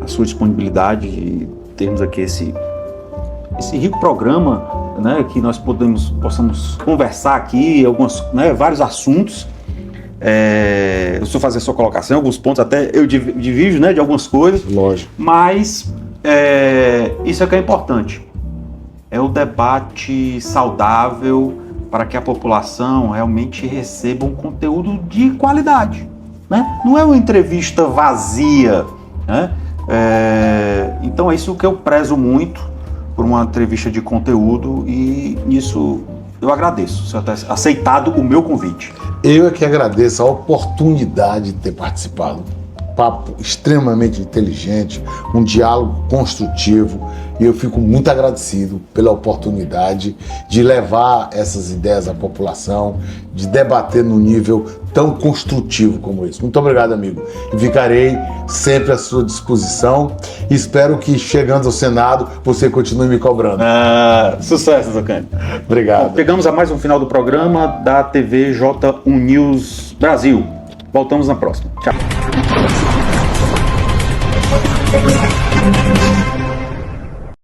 a sua disponibilidade de termos aqui esse rico programa, né, que nós possamos conversar aqui vários assuntos. Eu estou fazendo a sua colocação, alguns pontos até eu divido, né, de algumas coisas. Lógico. Mas isso é que é importante. É o debate saudável para que a população realmente receba um conteúdo de qualidade, né? Não é uma entrevista vazia, né? Então é isso que eu prezo muito por uma entrevista de conteúdo, e nisso eu agradeço o senhor ter aceitado o meu convite. Eu é que agradeço a oportunidade de ter participado. Papo extremamente inteligente, um diálogo construtivo, e eu fico muito agradecido pela oportunidade de levar essas ideias à população, de debater num nível tão construtivo como esse. Muito obrigado, amigo. E ficarei sempre à sua disposição. Espero que, chegando ao Senado, você continue me cobrando. Sucesso, Tocani. Obrigado. Bom, chegamos a mais um final do programa da TV J1 News Brasil. Voltamos na próxima. Tchau.